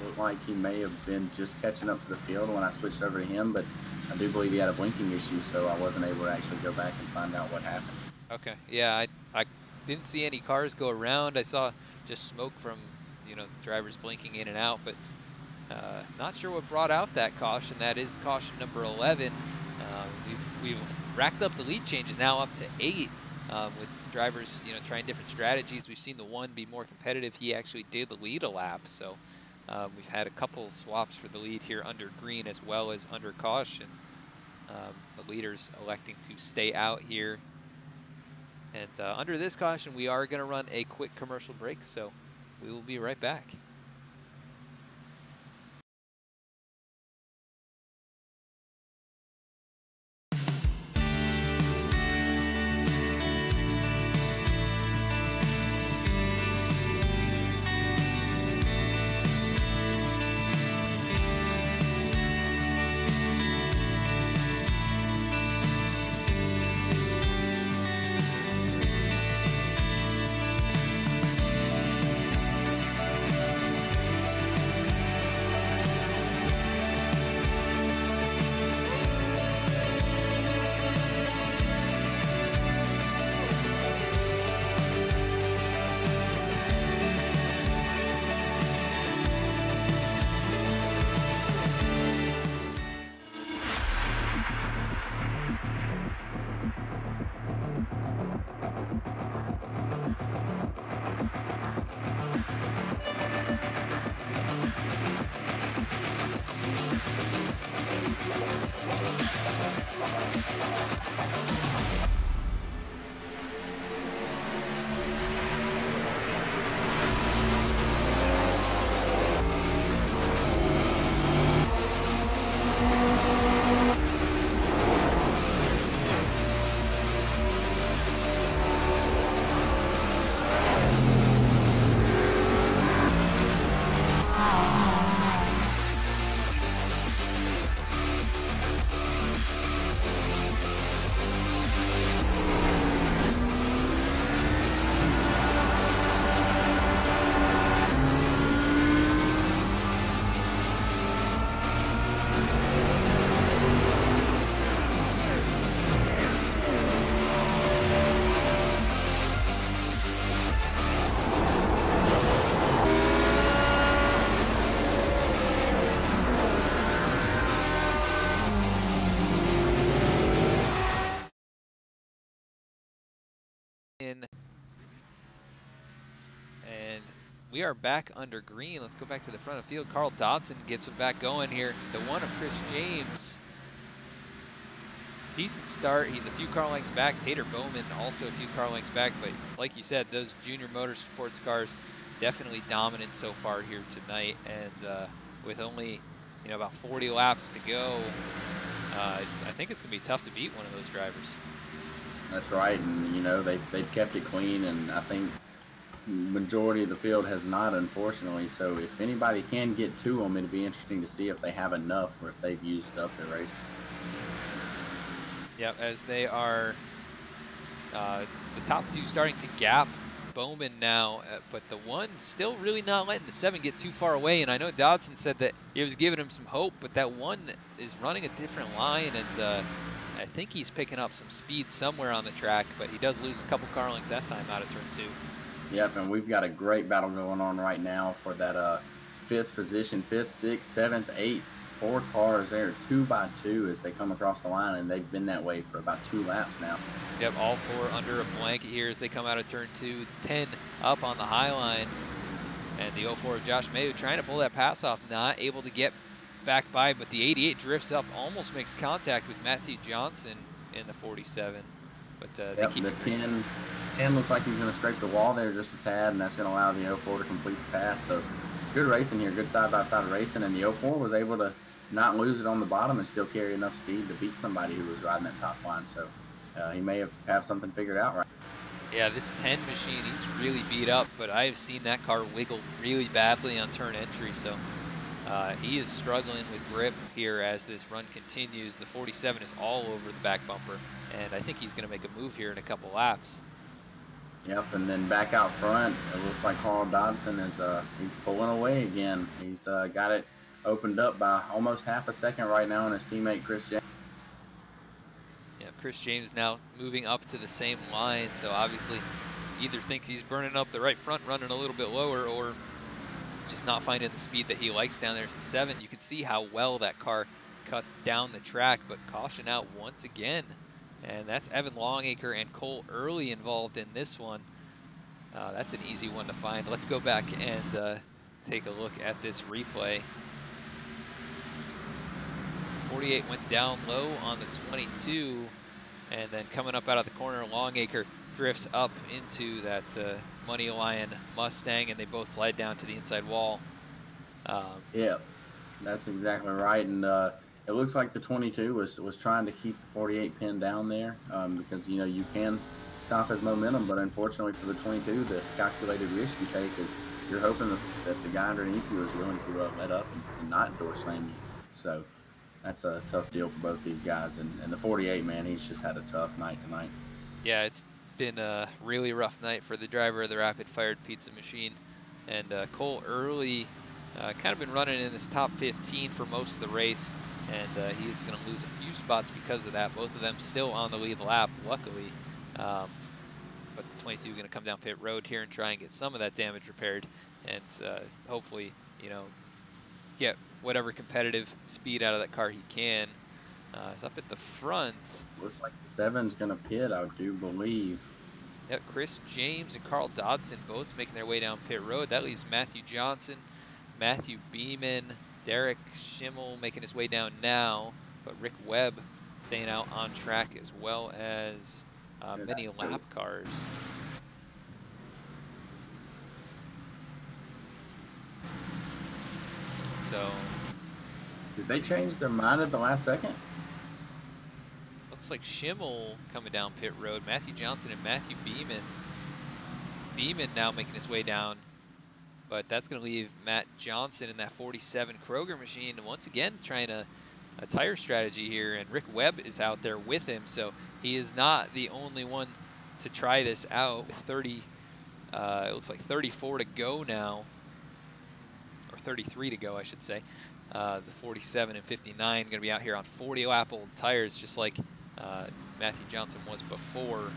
Looked like he may have been just catching up to the field when I switched over to him, but I do believe he had a blinking issue, so I wasn't able to actually go back and find out what happened. Okay, yeah, I didn't see any cars go around. I saw just smoke from, you know, drivers blinking in and out, but not sure what brought out that caution. That is caution number 11. We've racked up the lead changes now up to 8 with drivers, you know, trying different strategies. We've seen the one be more competitive. He actually did lead a lap, so we've had a couple swaps for the lead here under green as well as under caution. The leaders electing to stay out here. And under this caution, we are going to run a quick commercial break, so we will be right back. And we are back under green. Let's go back to the front of the field. Carl Dodson gets him back going here. The one of Chris James. Decent start. He's a few car lengths back. Tater Bowman also a few car lengths back. But like you said, those junior motorsports cars definitely dominant so far here tonight. And with only, you know, about 40 laps to go, I think it's going to be tough to beat one of those drivers. That's right, and you know they've kept it clean, and I think majority of the field has not, unfortunately. So if anybody can get to them, it'll be interesting to see if they have enough or if they've used up their race. Yeah, as they are, it's the top two starting to gap Bowman now, but the one still really not letting the 7 get too far away. And I know Dodson said that it was giving him some hope, but that one is running a different line, and I think he's picking up some speed somewhere on the track, but he does lose a couple car lengths that time out of turn 2. Yep, and we've got a great battle going on right now for that 5th position, 5th, 6th, 7th, 8th. 4 cars there, 2 by 2 as they come across the line, and they've been that way for about 2 laps now. Yep, all 4 under a blanket here as they come out of turn 2. The 10 up on the high line, and the 04 of Josh Mayo trying to pull that pass off, not able to get back by, but the 88 drifts up, almost makes contact with Matthew Johnson in the 47. But yep, they keep the 10 looks like he's going to scrape the wall there just a tad, and that's going to allow the 04 to complete the pass. So good racing here, good side-by-side racing, and the 04 was able to not lose it on the bottom and still carry enough speed to beat somebody who was riding that top line. So he may have something figured out right. Yeah, this 10 machine, he's really beat up, but I have seen that car wiggle really badly on turn entry, so he is struggling with grip here as this run continues. The 47 is all over the back bumper, and I think he's going to make a move here in a couple laps. Yep, and then back out front, it looks like Carl Dodson is he's pulling away again. He's got it opened up by almost half a second right now on his teammate Chris James. Yeah, Chris James now moving up to the same line, so obviously either thinks he's burning up the right front, running a little bit lower, or just not finding the speed that he likes down there. It's the 7. You can see how well that car cuts down the track, but caution out once again. And that's Evan Longacre and Cole Early involved in this one. That's an easy one to find. Let's go back and take a look at this replay. The 48 went down low on the 22, and then coming up out of the corner, Longacre drifts up into that Money Lion Mustang, and they both slide down to the inside wall. Yeah, that's exactly right. And it looks like the 22 was trying to keep the 48 pin down there because, you know, you can stop his momentum, but unfortunately for the 22, the calculated risk you take is you're hoping that the guy underneath you is willing to let up and not door slam you. So that's a tough deal for both these guys. And the 48, man, he's just had a tough night tonight. Yeah, it's been a really rough night for the driver of the Rapid Fired Pizza Machine. And Cole Early kind of been running in this top 15 for most of the race, and he is going to lose a few spots because of that. Both of them still on the lead lap, luckily. But the 22 is going to come down pit road here and try and get some of that damage repaired, and hopefully, you know, get whatever competitive speed out of that car he can. It's up at the front. Looks like the 7's going to pit, I do believe. Yep, Chris James and Carl Dodson both making their way down pit road. That leaves Matthew Johnson, Matthew Beeman, Derek Schimmel making his way down now, but Rick Webb staying out on track, as well as many lap cars. So, did they change their mind at the last second? Looks like Schimmel coming down pit road. Matthew Johnson and Matthew Beeman. Beeman now making his way down, but that's going to leave Matt Johnson in that 47 Kroger machine, and once again trying a tire strategy here, and Rick Webb is out there with him, so he is not the only one to try this out. 30, it looks like 34 to go now, or 33 to go, I should say. The 47 and 59 going to be out here on 40 lap old tires, just like Matthew Johnson was before,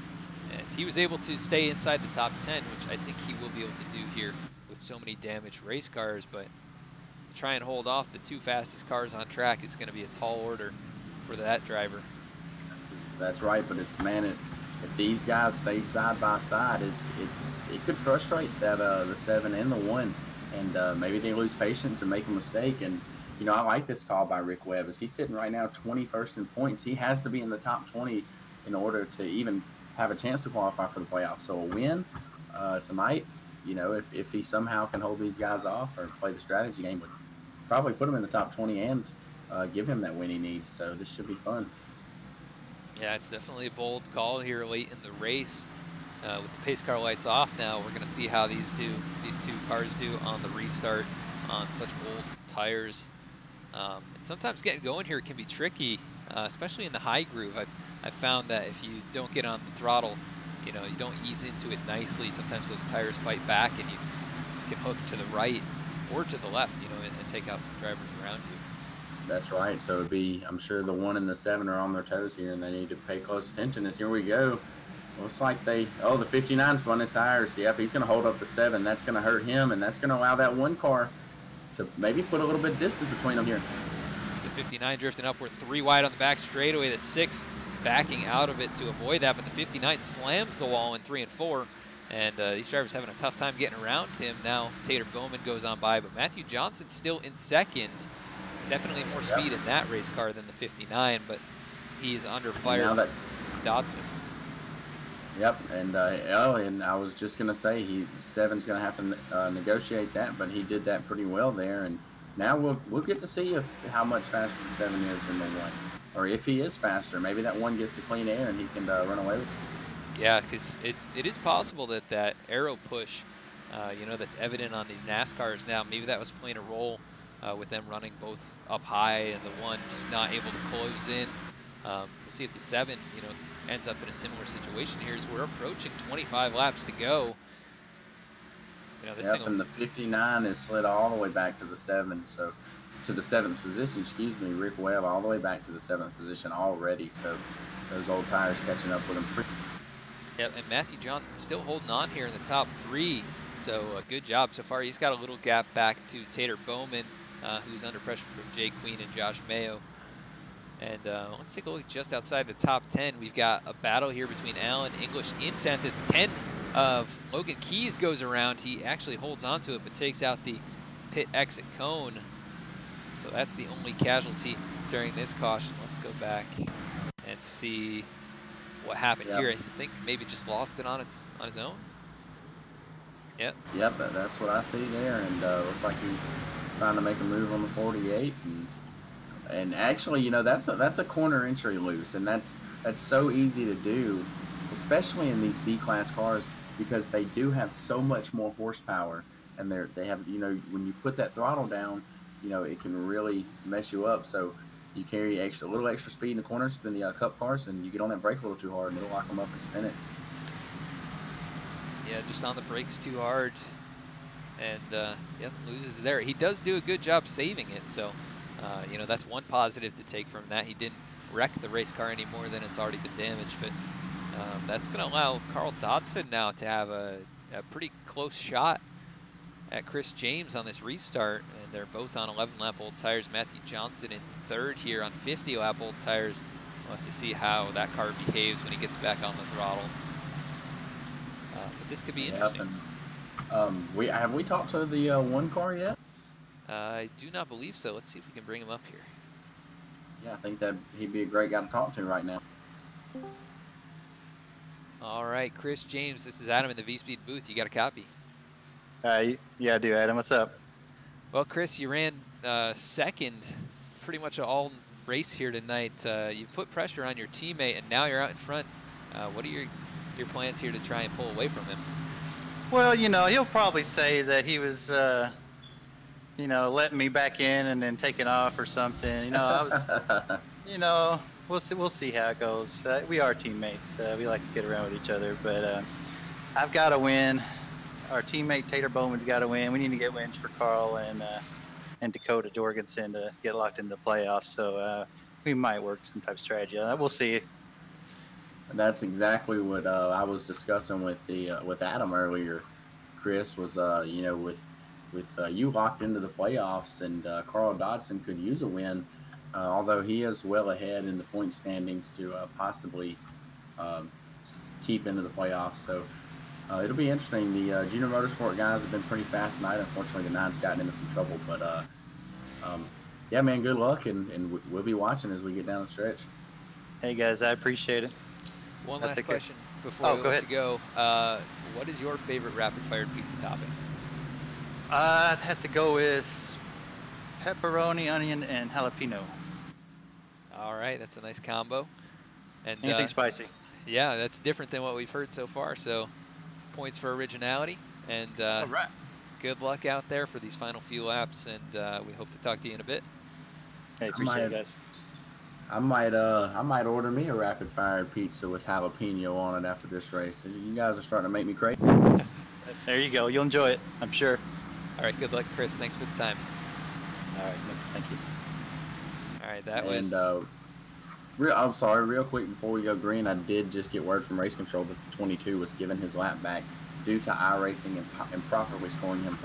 and he was able to stay inside the top 10, which I think he will be able to do here with so many damaged race cars. But to try and hold off the 2 fastest cars on track is going to be a tall order for that driver. That's right, but it's, man, if these guys stay side by side, it could frustrate that the 7 and the 1, and maybe they lose patience and make a mistake. And you know, I like this call by Rick Webb. As he's sitting right now 21st in points, he has to be in the top 20 in order to even have a chance to qualify for the playoffs. So a win tonight, you know, if he somehow can hold these guys off or play the strategy game, would probably put him in the top 20 and give him that win he needs. So this should be fun. Yeah, it's definitely a bold call here late in the race. With the pace car lights off now, we're going to see how these two cars do on the restart on such old tires. And sometimes getting going here can be tricky, especially in the high groove. I've found that if you don't get on the throttle, you know, you don't ease into it nicely, sometimes those tires fight back and you can hook to the right or to the left, you know, and take out the drivers around you. That's right. So it'd be, I'm sure the 1 and the 7 are on their toes here, and they need to pay close attention. As here we go. Looks like the 59 spun his tires. Yep, he's going to hold up the 7. That's going to hurt him, and that's going to allow that 1 car to maybe put a little bit of distance between them here. The 59 drifting upward 3 wide on the back straightaway. The 6 backing out of it to avoid that, but the 59 slams the wall in 3 and 4. And these drivers having a tough time getting around him. Now Tater Bowman goes on by, but Matthew Johnson still in second. Definitely more speed in that race car than the 59, but he's under fire from Dodson. Yep, and and I was just gonna say 7's gonna have to negotiate that, but he did that pretty well there. And now we'll get to see how much faster the 7 is than the 1, or if he is faster. Maybe that 1 gets the clean air and he can run away with it. Yeah, because it is possible that that arrow push, you know, that's evident on these NASCARs now, maybe that was playing a role with them running both up high and the one just not able to close in. We'll see if the 7, you know, ends up in a similar situation here as we're approaching 25 laps to go. You know, this Yep, thing and the 59 is slid all the way back to the 7, so to the 7th position, excuse me. Rick Webb all the way back to the 7th position already, so those old tires catching up with him. Yep, and Matthew Johnson still holding on here in the top 3, so good job so far. He's got a little gap back to Tater Bowman, who's under pressure from Jay Queen and Josh Mayo. And let's take a look just outside the top 10. We've got a battle here between Allen English in 10th as 10 of Logan Keys goes around. He actually holds on to it, but takes out the pit exit cone. So that's the only casualty during this caution. Let's go back and see what happened here. I think maybe just lost it on his own. Yep. Yep, that's what I see there, and looks like he's trying to make a move on the 48, and actually, you know, that's a corner entry loose, and that's so easy to do, especially in these B-class cars, because they do have so much more horsepower, and they have, you know, when you put that throttle down, you know, it can really mess you up. So you carry a little extra speed in the corners than the Cup cars, and you get on that brake a little too hard, and it'll lock them up and spin it. Yeah, just on the brakes too hard, and yep, loses there. He does do a good job saving it, so you know, that's one positive to take from that. He didn't wreck the race car any more than it's already been damaged, but that's going to allow Carl Dodson now to have a pretty close shot at Chris James on this restart, and they're both on 11-lap old tires. Matthew Johnson in 3rd here on 50-lap old tires. We'll have to see how that car behaves when he gets back on the throttle. But this could be interesting. Have we talked to the 1 car yet? I do not believe so. Let's see if we can bring him up here. Yeah, I think that he'd be a great guy to talk to right now. All right, Chris James, this is Adam in the V-Speed booth. You got a copy? Yeah, I do, Adam. What's up? Well, Chris, you ran 2nd pretty much all race here tonight. You put pressure on your teammate, and now you're out in front. What are your plans here to try and pull away from him? Well, you know, he'll probably say that he was, you know, letting me back in and then taking off or something. You know, I was, you know, we'll see how it goes. We are teammates. We like to get around with each other, but I've got to win. Our teammate Tater Bowman's got to win. We need to get wins for Carl and Dakota Jorgensen to get locked into the playoffs. So we might work some type of strategy. We'll see. That's exactly what I was discussing with Adam earlier. Chris was, you know, with you locked into the playoffs, and Carl Dodson could use a win, although he is well ahead in the point standings to possibly keep into the playoffs. So it'll be interesting. The Junior Motorsport guys have been pretty fast tonight. Unfortunately, the 9's gotten into some trouble, but yeah, man, good luck, and we'll be watching as we get down the stretch. Hey guys, I appreciate it. One last question before we let you go. What is your favorite rapid-fired pizza topping? I'd have to go with pepperoni, onion, and jalapeno. All right, that's a nice combo. And anything spicy. Yeah, that's different than what we've heard so far. So, points for originality, and all right. Good luck out there for these final few laps. And we hope to talk to you in a bit. Hey, appreciate it, guys. I might order me a rapid fire pizza with jalapeno on it after this race. You guys are starting to make me crazy. There you go. You'll enjoy it, I'm sure. All right. Good luck, Chris. Thanks for the time. All right. Thank you. All right. That was. I'm sorry. Real quick before we go green, I did just get word from race control that the 22 was given his lap back due to iRacing improperly scoring him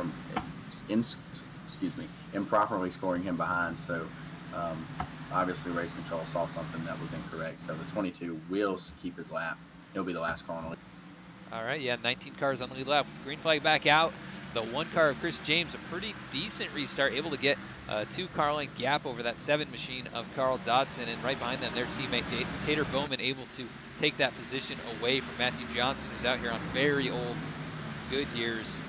improperly scoring him behind. So. Obviously, race control saw something that was incorrect, so the 22 will keep his lap. He'll be the last car on the lead. All right, yeah, 19 cars on the lead lap. Green flag back out. The 1 car of Chris James, a pretty decent restart, able to get a 2-car length gap over that 7 machine of Carl Dodson, and right behind them, their teammate Tater Bowman able to take that position away from Matthew Johnson, who's out here on very old Goodyears.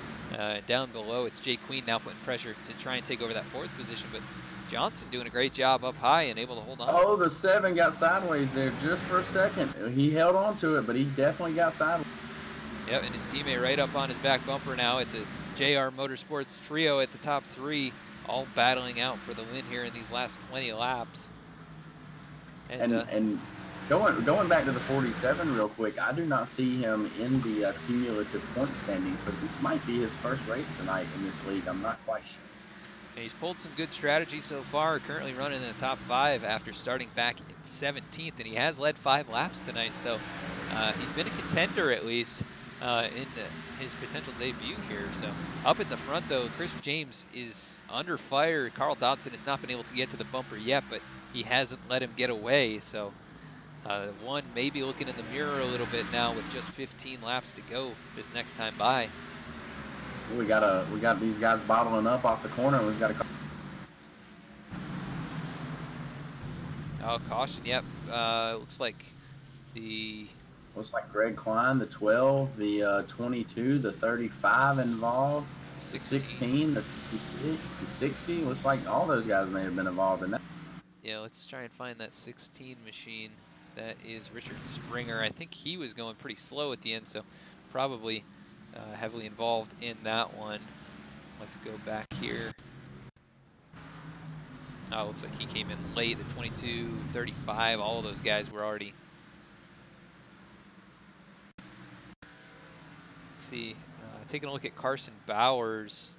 Down below, it's Jay Queen now putting pressure to try and take over that 4th position, but Johnson doing a great job up high and able to hold on. Oh, the 7 got sideways there just for a second. He held on to it, but he definitely got sideways. Yep, and his teammate right up on his back bumper now. It's a JR Motorsports trio at the top 3, all battling out for the win here in these last 20 laps. And going back to the 47 real quick, I do not see him in the cumulative point standing, so this might be his first race tonight in this league. I'm not quite sure. And he's pulled some good strategy so far, currently running in the top 5 after starting back in 17th, and he has led 5 laps tonight, so he's been a contender at least in his potential debut here. So up at the front though, Chris James is under fire. Carl Dodson has not been able to get to the bumper yet, but he hasn't let him get away, so one maybe looking in the mirror a little bit now with just 15 laps to go this next time by. We got these guys bottling up off the corner. And we've got to. Oh, caution! Yep. Looks like Greg Klein, the 12, the 22, the 35 involved, the 16, the 56, the 60. Looks like all those guys may have been involved in that. Yeah, let's try and find that 16 machine. That is Richard Springer. I think he was going pretty slow at the end, so probably heavily involved in that one. Let's go back here. Oh, looks like he came in late. The 22, 35, all of those guys were already. Let's see. Taking a look at Carson Bowers.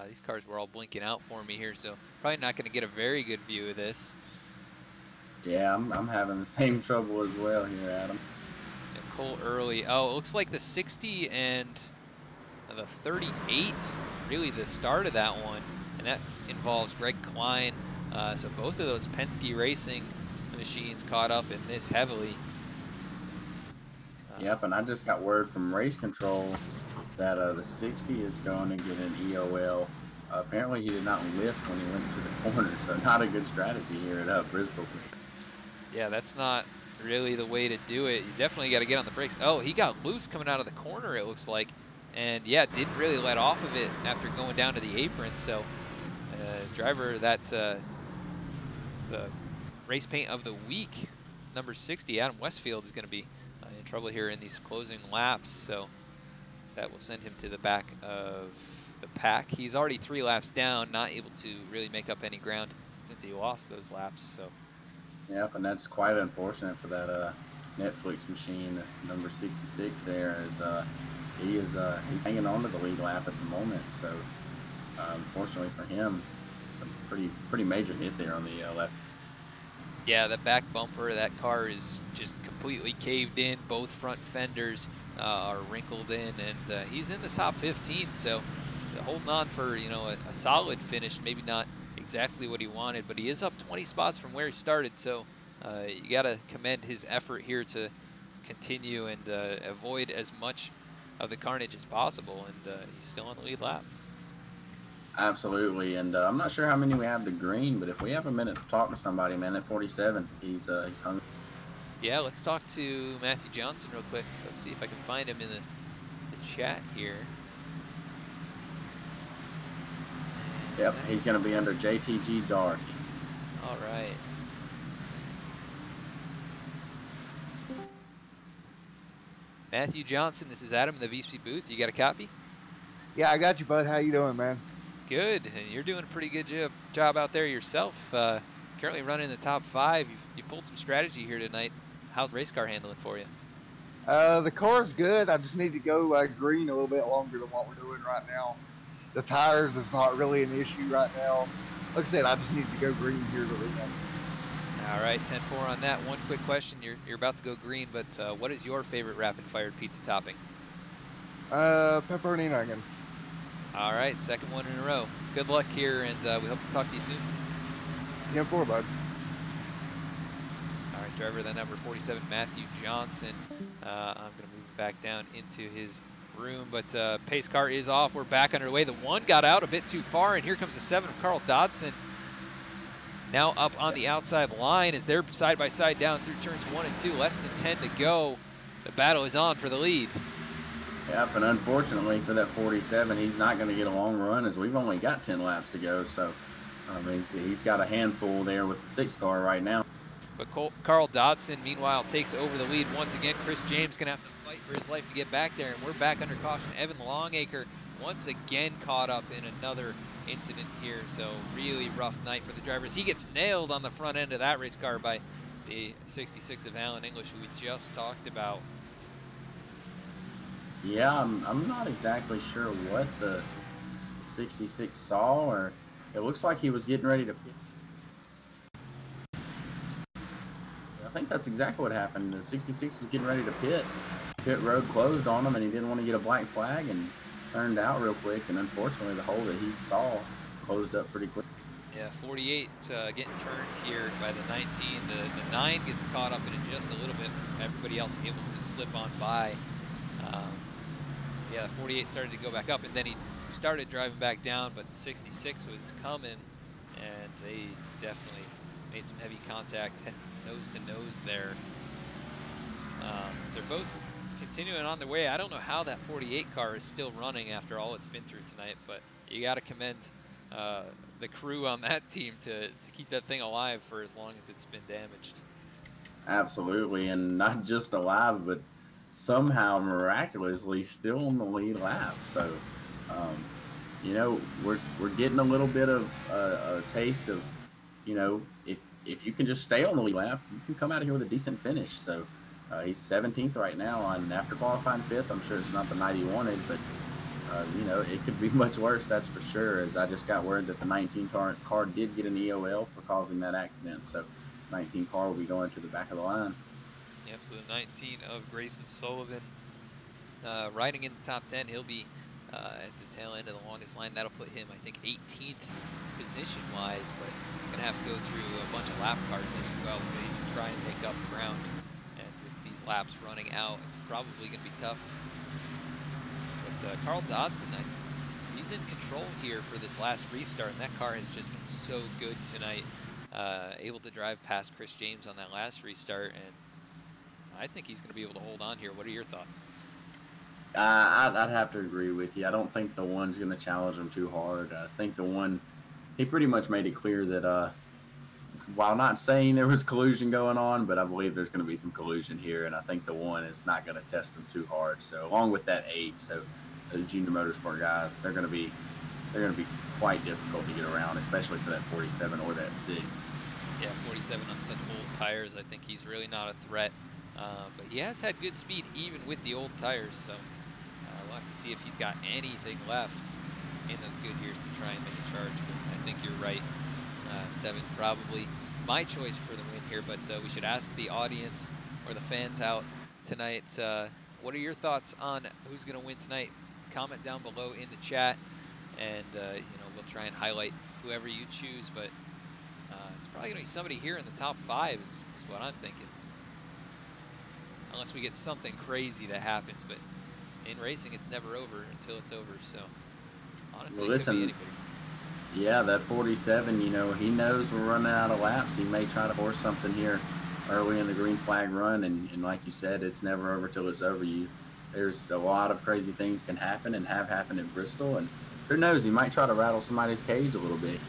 These cars were all blinking out for me here, so probably not going to get a very good view of this. Yeah, I'm having the same trouble as well here, Adam. Yeah, Cole Early. Oh, it looks like the 60 and the 38, really the start of that one, and that involves Greg Klein. So both of those Penske Racing machines caught up in this heavily. Yep, and I just got word from race control that the 60 is going to get an EOL. Apparently he did not lift when he went to the corner, so not a good strategy here at Bristol for sure. Yeah, that's not really the way to do it. You definitely got to get on the brakes. Oh, he got loose coming out of the corner, it looks like. And yeah, didn't really let off of it after going down to the apron. So driver that's the race paint of the week, number 60, Adam Westfield, is going to be in trouble here in these closing laps. So that will send him to the back of the pack. He's already 3 laps down, not able to really make up any ground since he lost those laps. So. Yep, and that's quite unfortunate for that Netflix machine, number 66 there, as he's hanging on to the lead lap at the moment. So unfortunately for him, some pretty major hit there on the left. Yeah, the back bumper, that car is just completely caved in. Both front fenders are wrinkled in, and he's in the top 15, so holding on for, you know, a solid finish. Maybe not exactly what he wanted, but he is up 20 spots from where he started, so you got to commend his effort here to continue and avoid as much of the carnage as possible, and he's still on the lead lap. Absolutely, and I'm not sure how many we have to green, but if we have a minute to talk to somebody, man, at 47, he's hungry. Yeah, let's talk to Matthew Johnson real quick. Let's see if I can find him in the chat here. Yep, he's going to be under JTG Doherty. All right. Matthew Johnson, this is Adam in the VSP booth. You got a copy? Yeah, I got you, bud. How you doing, man? Good. And you're doing a pretty good job out there yourself. Currently running in the top 5. You've pulled some strategy here tonight. How's the race car handling for you? The car's good. I just need to go green a little bit longer than what we're doing right now. The tires is not really an issue right now. Like I said, I just need to go green here to lead. All right, 10-4 on that. One quick question. You're about to go green, but what is your favorite rapid-fired pizza topping? Pepperoni and onion. All right, second one in a row. Good luck here, and we hope to talk to you soon. 10-4, bud. All right, driver, that number 47, Matthew Johnson. I'm going to move back down into his room, but pace car is off. We're back underway. The 1 got out a bit too far, and here comes the 7 of Carl Dodson. Now up on the outside line as they're side-by-side down through turns 1 and 2. Less than 10 to go. The battle is on for the lead. Yep, and unfortunately for that 47, he's not going to get a long run as we've only got 10 laps to go. So He's got a handful there with the 6 car right now. But Carl Dodson, meanwhile, takes over the lead once again. Chris James going to have to fight for his life to get back there, and we're back under caution. Evan Longacre once again caught up in another incident here, so really rough night for the drivers. He gets nailed on the front end of that race car by the 66 of Alan English, who we just talked about. Yeah, I'm not exactly sure what the 66 saw, or it looks like he was getting ready to pit. I think that's exactly what happened. The 66 was getting ready to pit. Pit road closed on him, and he didn't want to get a black flag and turned out real quick. And unfortunately, the hole that he saw closed up pretty quick. Yeah, 48 getting turned here by the 19. The 9 gets caught up in it just a little bit. Everybody else able to slip on by. Yeah, the 48 started to go back up, and then he started driving back down, but 66 was coming, and they definitely made some heavy contact, nose to nose there. They're both continuing on their way. I don't know how that 48 car is still running after all it's been through tonight, but you got to commend the crew on that team to keep that thing alive for as long as it's been damaged. Absolutely, and not just alive, but somehow miraculously still in the lead lap. So, you know, we're getting a little bit of a taste of, you know, if you can just stay on the lead lap, you can come out of here with a decent finish. So he's 17th right now, and after qualifying 5th, I'm sure it's not the night he wanted, but you know, it could be much worse, that's for sure. As I just got word that the 19 car did get an EOL for causing that accident, so 19 car will be going to the back of the line. Yep, so the 19 of Grayson Sullivan riding in the top 10. He'll be at the tail end of the longest line. That'll put him, I think, 18th position-wise, but going to have to go through a bunch of lap cars as well to even try and make up ground. And with these laps running out, it's probably going to be tough. But Carl Dodson, he's in control here for this last restart, and that car has just been so good tonight. Able to drive past Chris James on that last restart, and I think he's going to be able to hold on here. What are your thoughts? I'd have to agree with you. I don't think the one's going to challenge him too hard. I think the one, he pretty much made it clear that while not saying there was collusion going on, but I believe there's going to be some collusion here, and I think the one is not going to test him too hard. So along with that 8, so those junior motorsport guys, they're going to be quite difficult to get around, especially for that 47 or that 6. Yeah, 47 on such old tires. I think he's really not a threat. But he has had good speed even with the old tires, so we'll have to see if he's got anything left in those good years to try and make a charge. But I think you're right. 7 probably my choice for the win here, but we should ask the audience or the fans out tonight, what are your thoughts on who's going to win tonight? Comment down below in the chat, and you know, we'll try and highlight whoever you choose, but it's probably going to be somebody here in the top 5 is what I'm thinking. Unless we get something crazy that happens, but in racing, it's never over until it's over. So honestly, well, listen, it could be anybody. Yeah, that 47, you know, he knows we're running out of laps. He may try to force something here early in the green flag run, and like you said, it's never over till it's over. There's a lot of crazy things can happen and have happened at Bristol, and who knows, he might try to rattle somebody's cage a little bit.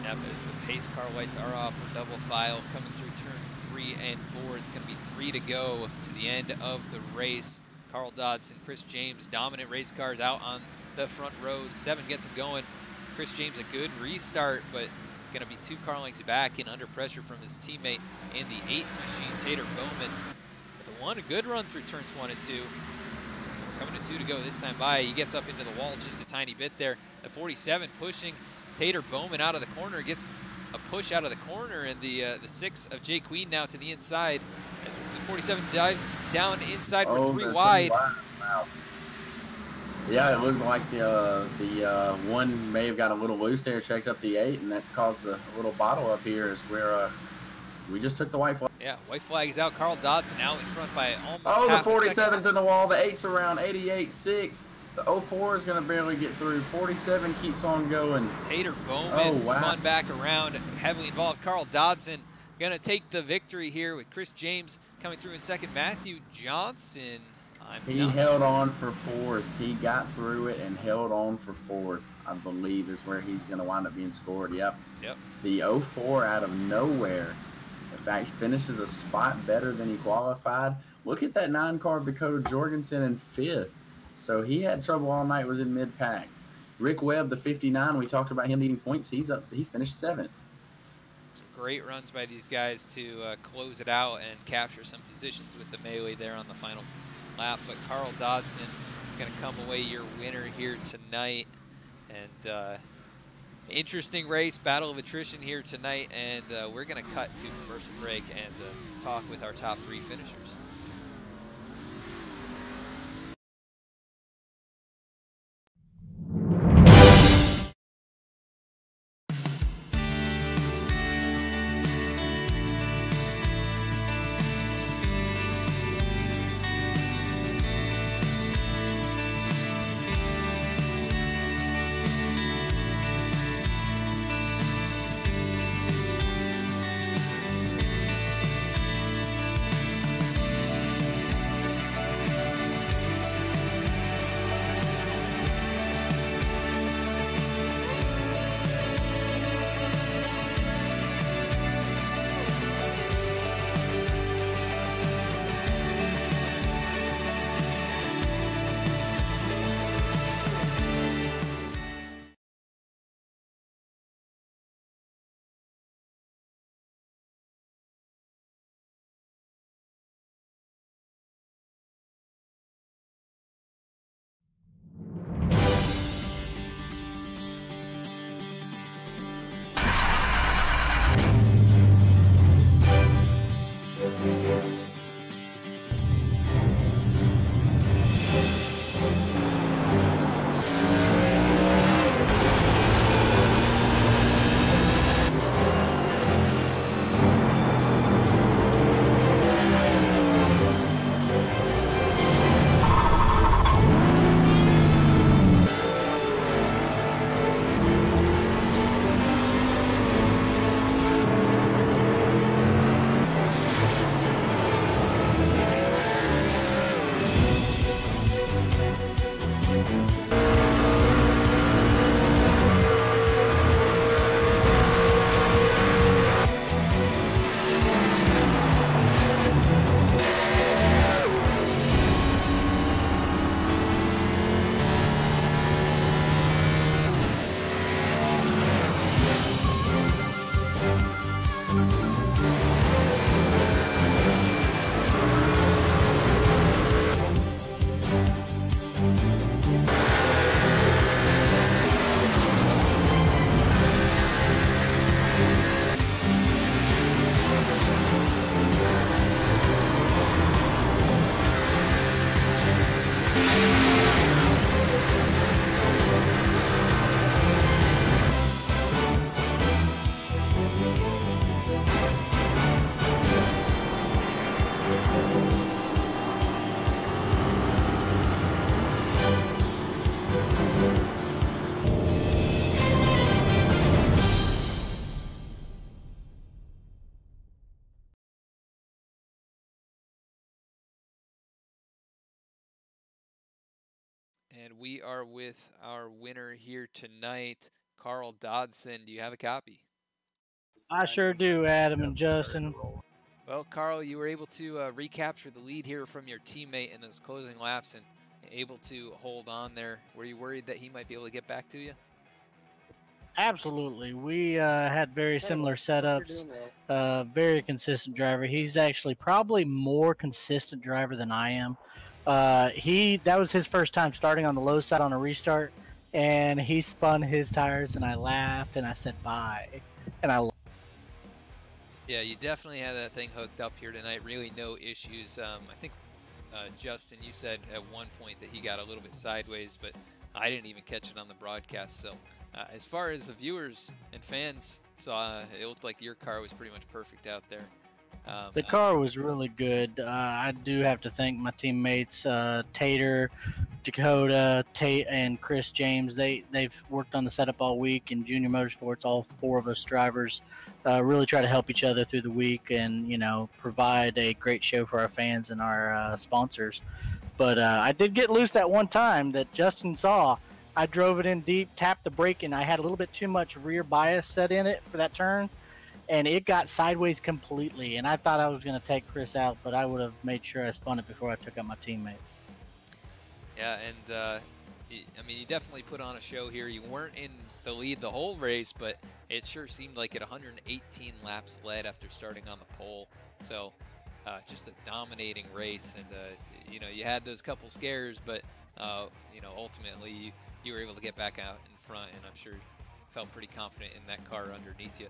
Yeah, but as the pace car lights are off, we're double file coming through turns 3 and 4. It's going to be 3 to go to the end of the race. Carl Dodson, Chris James, dominant race cars out on the front row. The 7 gets him going. Chris James, a good restart, but going to be 2 car lengths back and under pressure from his teammate in the 8 machine, Tater Bowman. But the 1, a good run through turns 1 and 2. Coming to 2 to go this time by. He gets up into the wall just a tiny bit there. The 47 pushing Tater Bowman out of the corner, gets a push out of the corner, and the 6 of Jay Queen now to the inside as the 47 dives down inside. We're 3 wide. Wow. Yeah, it looked like the 1 may have got a little loose there, checked up the 8, and that caused a little bottle up here is where we just took the white flag. Yeah, white flag is out. Carl Dodson out in front by almost half the 47's in the wall. The 8's around 88.6. The 04 is going to barely get through. 47 keeps on going. Tater Bowman spun back around, heavily involved. Carl Dodson going to take the victory here with Chris James coming through in second. Matthew Johnson He held on for fourth. He got through it and held on for fourth, I believe, is where he's going to wind up being scored. Yep. The 04 out of nowhere, in fact, finishes a spot better than he qualified. Look at that 9-car Dakota Jorgensen in fifth. So he had trouble all night, was in mid-pack. Rick Webb, the 59, we talked about him needing points. He finished seventh. Some great runs by these guys to close it out and capture some positions with the melee there on the final lap. But Carl Dodson going to come away your winner here tonight. And interesting race, battle of attrition here tonight. And we're going to cut to commercial break and talk with our top 3 finishers. And we are with our winner here tonight, Carl Dodson. Do you have a copy? I sure do, Adam and Justin. Well, Carl, you were able to recapture the lead here from your teammate in those closing laps and able to hold on there. Were you worried that he might be able to get back to you? Absolutely. We had very similar setups. Very consistent driver. He's actually probably more consistent driver than I am. That was his first time starting on the low side on a restart, and he spun his tires, and I laughed and I said bye, and I. Yeah, you definitely had that thing hooked up here tonight. Really, no issues. I think Justin, you said at one point that he got a little bit sideways, but I didn't even catch it on the broadcast. So, as far as the viewers and fans saw, it looked like your car was pretty much perfect out there. The car was really good. I do have to thank my teammates, Tater, Dakota, Tate, and Chris James. They've worked on the setup all week in Junior Motorsports. All 4 of us drivers really try to help each other through the week and provide a great show for our fans and our sponsors. But I did get loose that one time that Justin saw. I drove it in deep, tapped the brake, and I had a little bit too much rear bias set in it for that turn, and it got sideways completely. And I thought I was going to take Chris out, but I would have made sure I spun it before I took out my teammate. Yeah, and I mean, you definitely put on a show here. You weren't in the lead the whole race, but it sure seemed like it. 118 laps led after starting on the pole. So just a dominating race, and you know, you had those couple scares, but you know, ultimately you were able to get back out in front, and I'm sure you felt pretty confident in that car underneath you.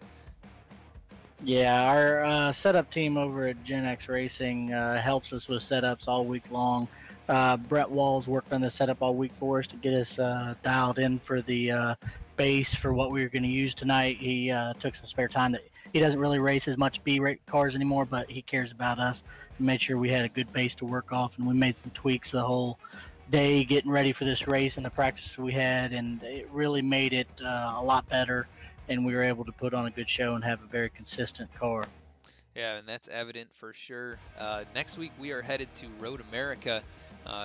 Yeah, our setup team over at Gen X Racing helps us with setups all week long. Brett Walls worked on the setup all week for us to get us dialed in for the base for what we were going to use tonight. He took some spare time. That he doesn't really race as much B-rate cars anymore, but he cares about us. He made sure we had a good base to work off, and we made some tweaks the whole day getting ready for this race and the practice we had, and it really made it a lot better, and we were able to put on a good show and have a very consistent car. Yeah, and that's evident for sure. Next week we are headed to Road America.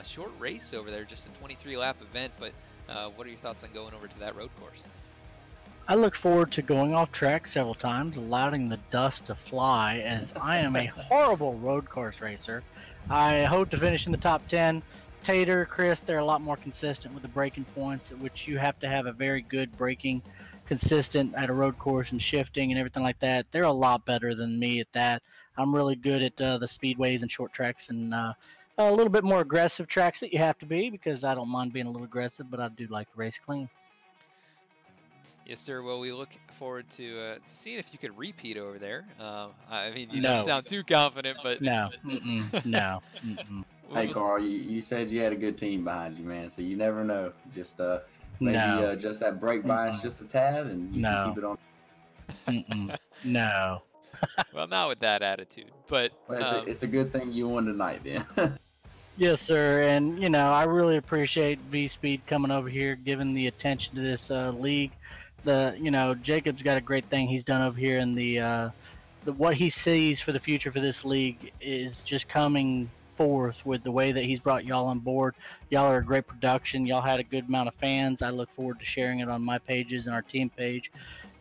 Short race over there, just a 23-lap event, but what are your thoughts on going over to that road course? I look forward to going off track several times, allowing the dust to fly, as I am a horrible road course racer. I hope to finish in the top 10. Tater, Chris, they're a lot more consistent with the braking points, at which you have to have a very good braking, consistent at a road course and shifting and everything like that. They're a lot better than me at that. I'm really good at the speedways and short tracks and a little bit more aggressive tracks that you have to be, because I don't mind being a little aggressive, but I do like to race clean. Yes, sir. Well, we look forward to seeing if you could repeat over there. I mean, you No. don't sound too confident, but No, no. Hey, Carl, you said you had a good team behind you, man. So you never know. Just maybe No. just that brake bias just a tad, and you can keep it on. No. Well, not with that attitude, but Well, it's a good thing you won tonight, then. Yes, sir. And, you know, I really appreciate V-Speed coming over here, giving the attention to this league. You know, Jacob's got a great thing he's done over here, and the what he sees for the future for this league is just coming forth with the way that he's brought y'all on board. Y'all are a great production. Y'all had a good amount of fans. I look forward to sharing it on my pages and our team page.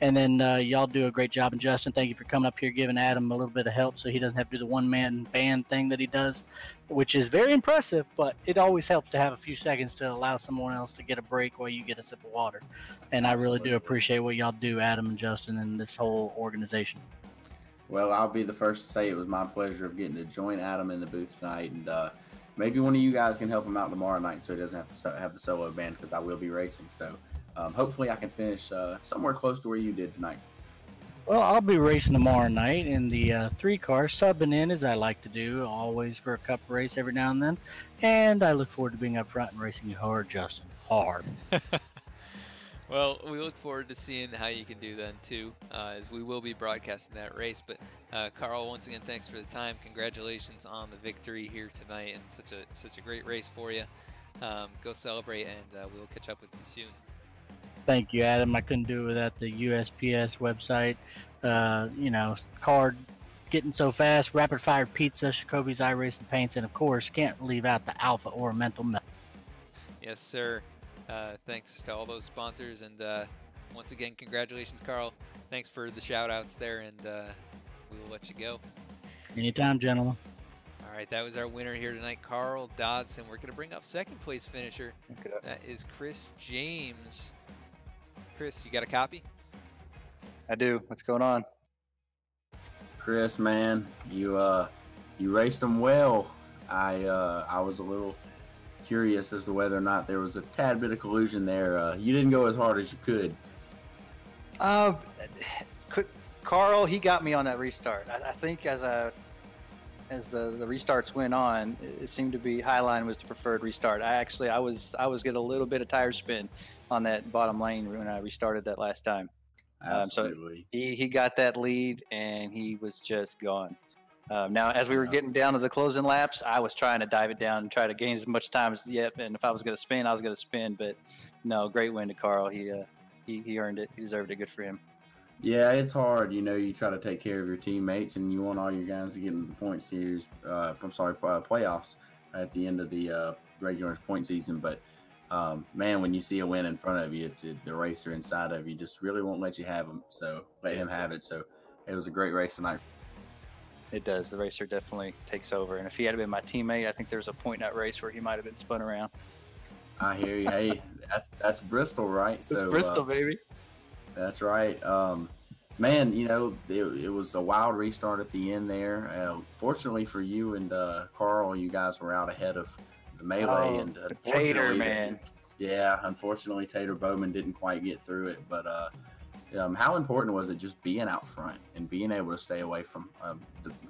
And then y'all do a great job. And Justin, thank you for coming up here, giving Adam a little bit of help so he doesn't have to do the one-man band thing that he does, which is very impressive, but it always helps to have a few seconds to allow someone else to get a break while you get a sip of water. And Absolutely. I really do appreciate what y'all do, Adam and Justin, and this whole organization. Well, I'll be the first to say it was my pleasure of getting to join Adam in the booth tonight, and maybe one of you guys can help him out tomorrow night so he doesn't have to have the solo band, because I will be racing. So hopefully I can finish somewhere close to where you did tonight. Well, I'll be racing tomorrow night in the 3-car, subbing in as I like to do, always for a cup race every now and then. And I look forward to being up front and racing you hard, Justin. Hard. Well, we look forward to seeing how you can do then too, as we will be broadcasting that race. But Carl, once again, thanks for the time. Congratulations on the victory here tonight, and such a great race for you. Go celebrate, and we'll catch up with you soon. Thank you, Adam. I couldn't do it without the USPS website. You know, card getting so fast, rapid fire pizza, Jacoby's iRacing paints, and of course, can't leave out the Alpha or Mental Melt. Yes, sir. Thanks to all those sponsors, and once again, congratulations, Carl. Thanks for the shout outs there, and we will let you go. Anytime, gentlemen. All right, that was our winner here tonight, Carl Dodson. We're going to bring up second place finisher. That is Chris James. Chris, you got a copy? I do. What's going on? Chris, man, you raced them well. I was a little curious as to whether or not there was a tad bit of collusion there. You didn't go as hard as you could. Carl, he got me on that restart. I think as the restarts went on, it seemed to be Highline was the preferred restart. I was getting a little bit of tire spin on that bottom lane when I restarted that last time. Absolutely. So he got that lead and he was just gone. Now, as we were getting down to the closing laps, I was trying to dive it down and try to gain as much time as yet. And if I was going to spin, I was going to spin. But no, great win to Carl. He earned it. He deserved it. Good for him. Yeah, it's hard. You know, you try to take care of your teammates, and you want all your guys to get in the point series. Playoffs. at the end of the regular point season. But man, when you see a win in front of you, the racer inside of you just really won't let you have him. So let him have it. So it was a great race tonight. It does. The racer definitely takes over. And if he had been my teammate, I think there was a point in that race where he might have been spun around. I hear you. Hey, that's Bristol, right? It's Bristol, baby. That's right. Man, you know, it was a wild restart at the end there. Fortunately for you and Carl, you guys were out ahead of the melee. And Tater, man. Unfortunately, Tater Bowman didn't quite get through it. But how important was it just being out front and being able to stay away from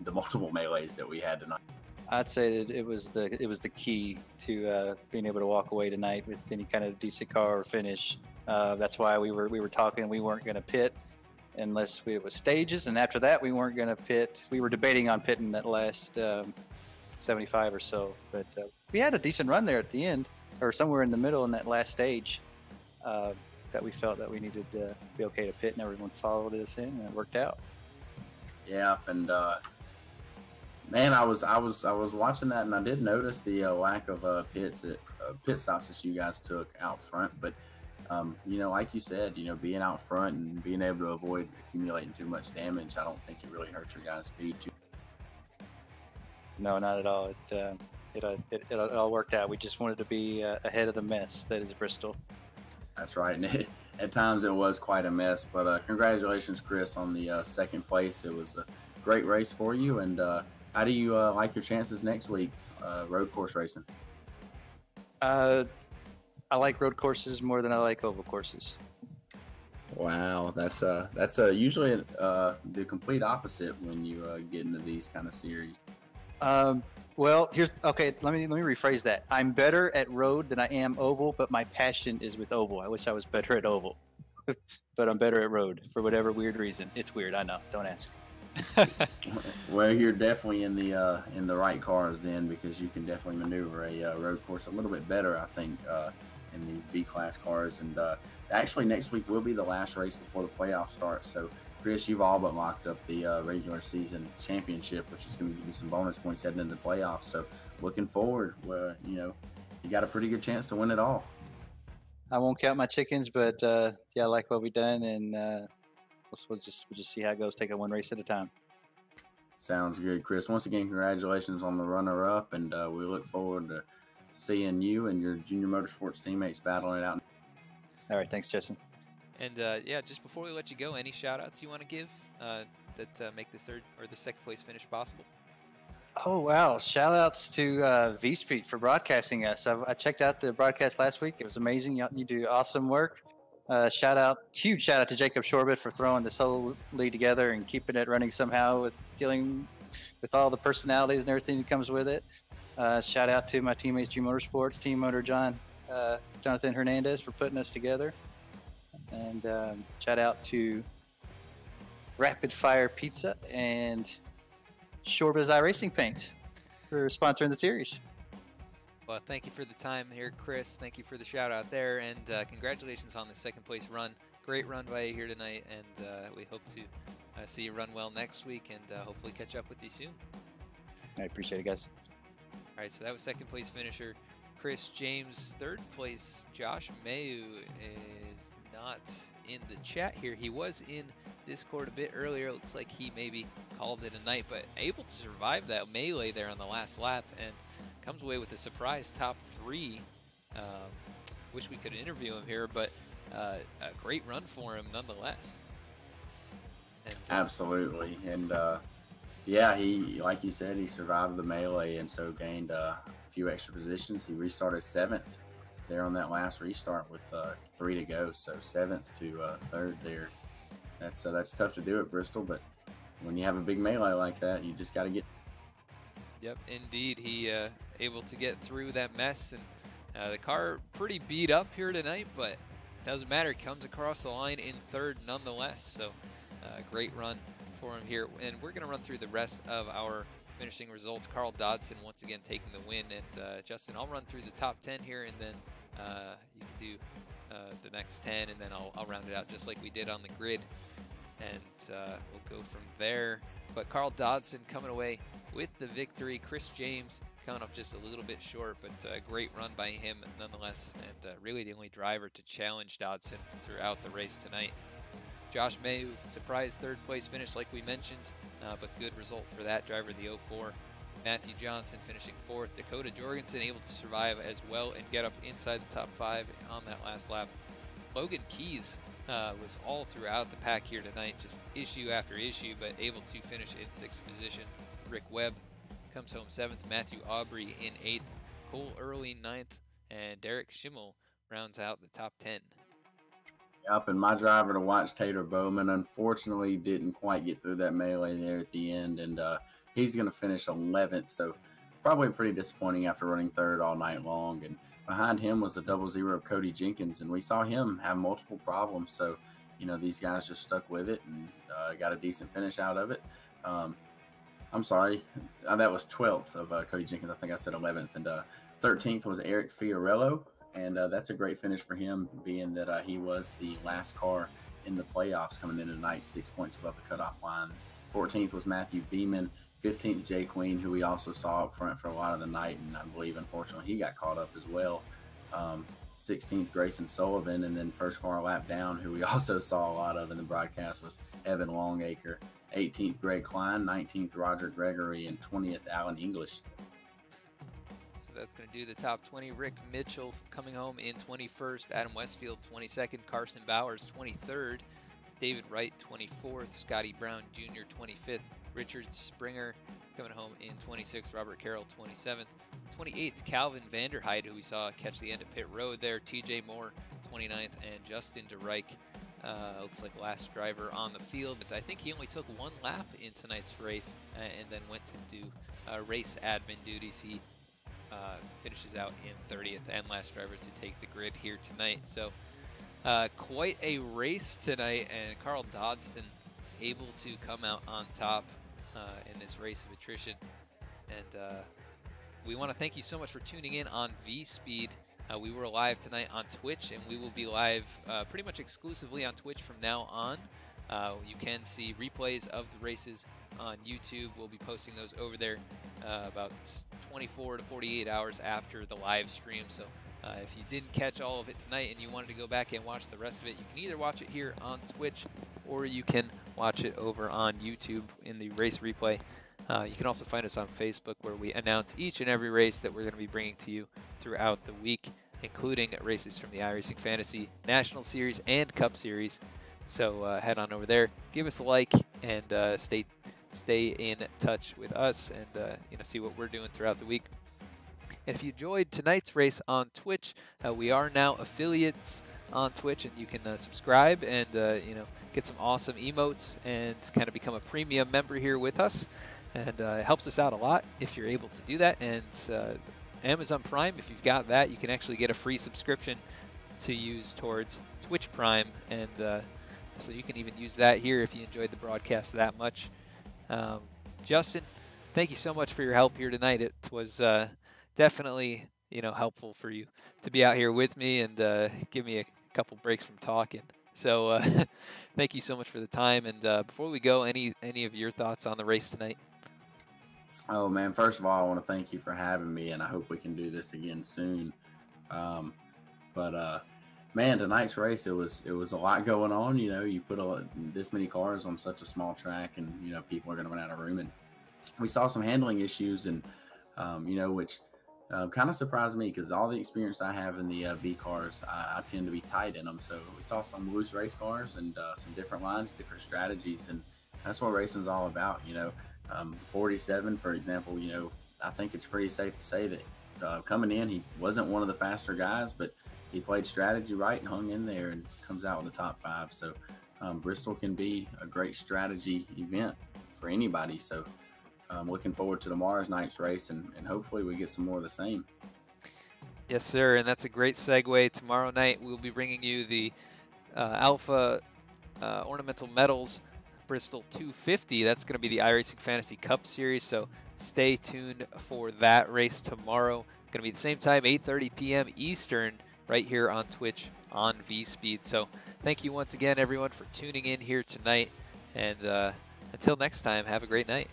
the multiple melees that we had tonight? I'd say that it was the key to being able to walk away tonight with any kind of decent car or finish. That's why we were talking. We weren't going to pit unless it was stages, and after that we weren't going to pit. We were debating on pitting that last 75 or so, but we had a decent run there at the end, or somewhere in the middle in that last stage. That we felt that we needed to be okay to pit, and everyone followed us in, and it worked out. Yeah, and man, I was watching that, and I did notice the lack of pit stops that you guys took out front. But you know, like you said, you know, being out front and being able to avoid accumulating too much damage, I don't think it really hurts your guys' speed too. No, not at all. It all worked out. We just wanted to be ahead of the mess that is Bristol. That's right, and at times it was quite a mess. But congratulations, Chris, on the second place. It was a great race for you. And how do you like your chances next week, road course racing? I like road courses more than I like oval courses. Wow, that's usually the complete opposite when you get into these kind of series. Well, let me rephrase that. I'm better at road than I am oval, but my passion is with oval. I wish I was better at oval, but I'm better at road for whatever weird reason. It's weird, I know. Don't ask. Well, you're definitely in the right cars then, because you can definitely maneuver a road course a little bit better, I think, in these B-class cars. And actually, next week will be the last race before the playoffs start. So, Chris, you've all but locked up the regular season championship, which is going to give you some bonus points heading into the playoffs. So, looking forward, you know, you got a pretty good chance to win it all. I won't count my chickens, but yeah, I like what we've done, and we'll just see how it goes. Take it one race at a time. Sounds good, Chris. Once again, congratulations on the runner-up, and we look forward to seeing you and your junior motorsports teammates battling it out. All right, thanks, Justin. And yeah, just before we let you go, any shout-outs you want to give that make the third or the second place finish possible? Oh, wow. Shout-outs to V-Speed for broadcasting us. I checked out the broadcast last week. It was amazing. You do awesome work. Huge shout-out to Jacob Shorbit for throwing this whole lead together and keeping it running somehow, with dealing with all the personalities and everything that comes with it. Shout-out to my teammates, G Motorsports, Team Motor Jonathan Hernandez for putting us together. And shout-out to Rapid Fire Pizza and Shorba's iRacing Paint for sponsoring the series. Well, thank you for the time here, Chris. Thank you for the shout out there, and congratulations on the second place run. Great run by you here tonight, and we hope to see you run well next week, and hopefully catch up with you soon. I appreciate it, guys. All right, so that was second place finisher Chris James. Third place Josh Mayu is not in the chat here. He was in Discord a bit earlier. Looks like he maybe called it a night, but able to survive that melee there on the last lap and comes away with a surprise top 3. Wish we could interview him here, but a great run for him nonetheless. And, absolutely, and yeah, he, like you said, he survived the melee and so gained a few extra positions. He restarted 7th there on that last restart with 3 to go, so 7th to 3rd there. That's tough to do at Bristol, but when you have a big melee like that, you just got to get. Yep, indeed, he able to get through that mess, and the car pretty beat up here tonight, but doesn't matter. He comes across the line in 3rd nonetheless, so great run for him here. And we're going to run through the rest of our finishing results. Carl Dodson once again taking the win, and Justin, I'll run through the top 10 here, and then you can do the next 10, and then I'll round it out just like we did on the grid, and we'll go from there. But Carl Dodson coming away with the victory. Chris James coming up just a little bit short, but a great run by him nonetheless, and really the only driver to challenge Dodson throughout the race tonight. Josh Mayu, surprise third place finish like we mentioned, but good result for that driver, the 04. Matthew Johnson finishing 4th. Dakota Jorgensen able to survive as well and get up inside the top 5 on that last lap. Logan Keys was all throughout the pack here tonight, just issue after issue, but able to finish in 6th position. Rick Webb comes home 7th. Matthew Aubrey in 8th. Cole Early 9th. And Derek Schimmel rounds out the top 10. Yep, and my driver to watch, Taylor Bowman, unfortunately didn't quite get through that melee there at the end, and he's going to finish 11th, so probably pretty disappointing after running 3rd all night long. And behind him was the 00 of Cody Jenkins, and we saw him have multiple problems, so, you know, these guys just stuck with it and got a decent finish out of it. I'm sorry, that was 12th of Cody Jenkins. I think I said 11th, and 13th was Eric Fiorello. And that's a great finish for him, being that he was the last car in the playoffs coming into tonight, 6 points above the cutoff line. 14th was Matthew Beeman. 15th, Jay Queen, who we also saw up front for a lot of the night, and I believe, unfortunately, he got caught up as well. 16th, Grayson Sullivan, and then first car lap down, who we also saw a lot of in the broadcast, was Evan Longacre. 18th, Greg Klein. 19th, Roger Gregory, and 20th, Alan English. So that's going to do the top 20. Rick Mitchell coming home in 21st. Adam Westfield 22nd. Carson Bowers 23rd. David Wright 24th. Scotty Brown Jr. 25th. Richard Springer coming home in 26th. Robert Carroll 27th. 28th, Calvin Vanderhyde, who we saw catch the end of pit road there. TJ Moore 29th. And Justin DeReich, looks like last driver on the field, but I think he only took 1 lap in tonight's race and then went to do race admin duties. He finishes out in 30th and last driver to take the grid here tonight. So quite a race tonight, and Carl Dodson able to come out on top in this race of attrition. And we want to thank you so much for tuning in on V-Speed. We were live tonight on Twitch, and we will be live pretty much exclusively on Twitch from now on. You can see replays of the races on YouTube. We'll be posting those over there about 24 to 48 hours after the live stream. So if you didn't catch all of it tonight and you wanted to go back and watch the rest of it, you can either watch it here on Twitch or you can watch it over on YouTube in the race replay. You can also find us on Facebook, where we announce each and every race that we're going to be bringing to you throughout the week, including races from the iRacing Fantasy National Series and Cup Series. So head on over there, give us a like, and stay in touch with us, and see what we're doing throughout the week. And if you enjoyed tonight's race on Twitch, we are now affiliates on Twitch, and you can subscribe and get some awesome emotes and kind of become a premium member here with us. And it helps us out a lot if you're able to do that. And Amazon Prime, if you've got that, you can actually get a free subscription to use towards Twitch Prime. And so you can even use that here if you enjoyed the broadcast that much. Justin, thank you so much for your help here tonight. It was definitely helpful for you to be out here with me and give me a couple breaks from talking. So thank you so much for the time. And before we go, any of your thoughts on the race tonight? Oh man, first of all, I want to thank you for having me, and I hope we can do this again soon. Man, tonight's race, it was a lot going on. You put this many cars on such a small track, and people are going to run out of room. And we saw some handling issues, and which kind of surprised me, because all the experience I have in the B cars, I tend to be tight in them. So we saw some loose race cars and some different lines, different strategies, and that's what racing's all about. 47, for example, I think it's pretty safe to say that coming in, he wasn't one of the faster guys, but he played strategy right and hung in there and comes out with the top 5. So Bristol can be a great strategy event for anybody. So I'm looking forward to tomorrow's night's race, and hopefully we get some more of the same. Yes, sir, and that's a great segue. Tomorrow night we'll be bringing you the Alpha Ornamental Medals Bristol 250. That's going to be the iRacing Fantasy Cup Series, so stay tuned for that race tomorrow. Going to be the same time, 8:30 p.m. Eastern, right here on Twitch on V-Speed. So thank you once again, everyone, for tuning in here tonight, and until next time, have a great night.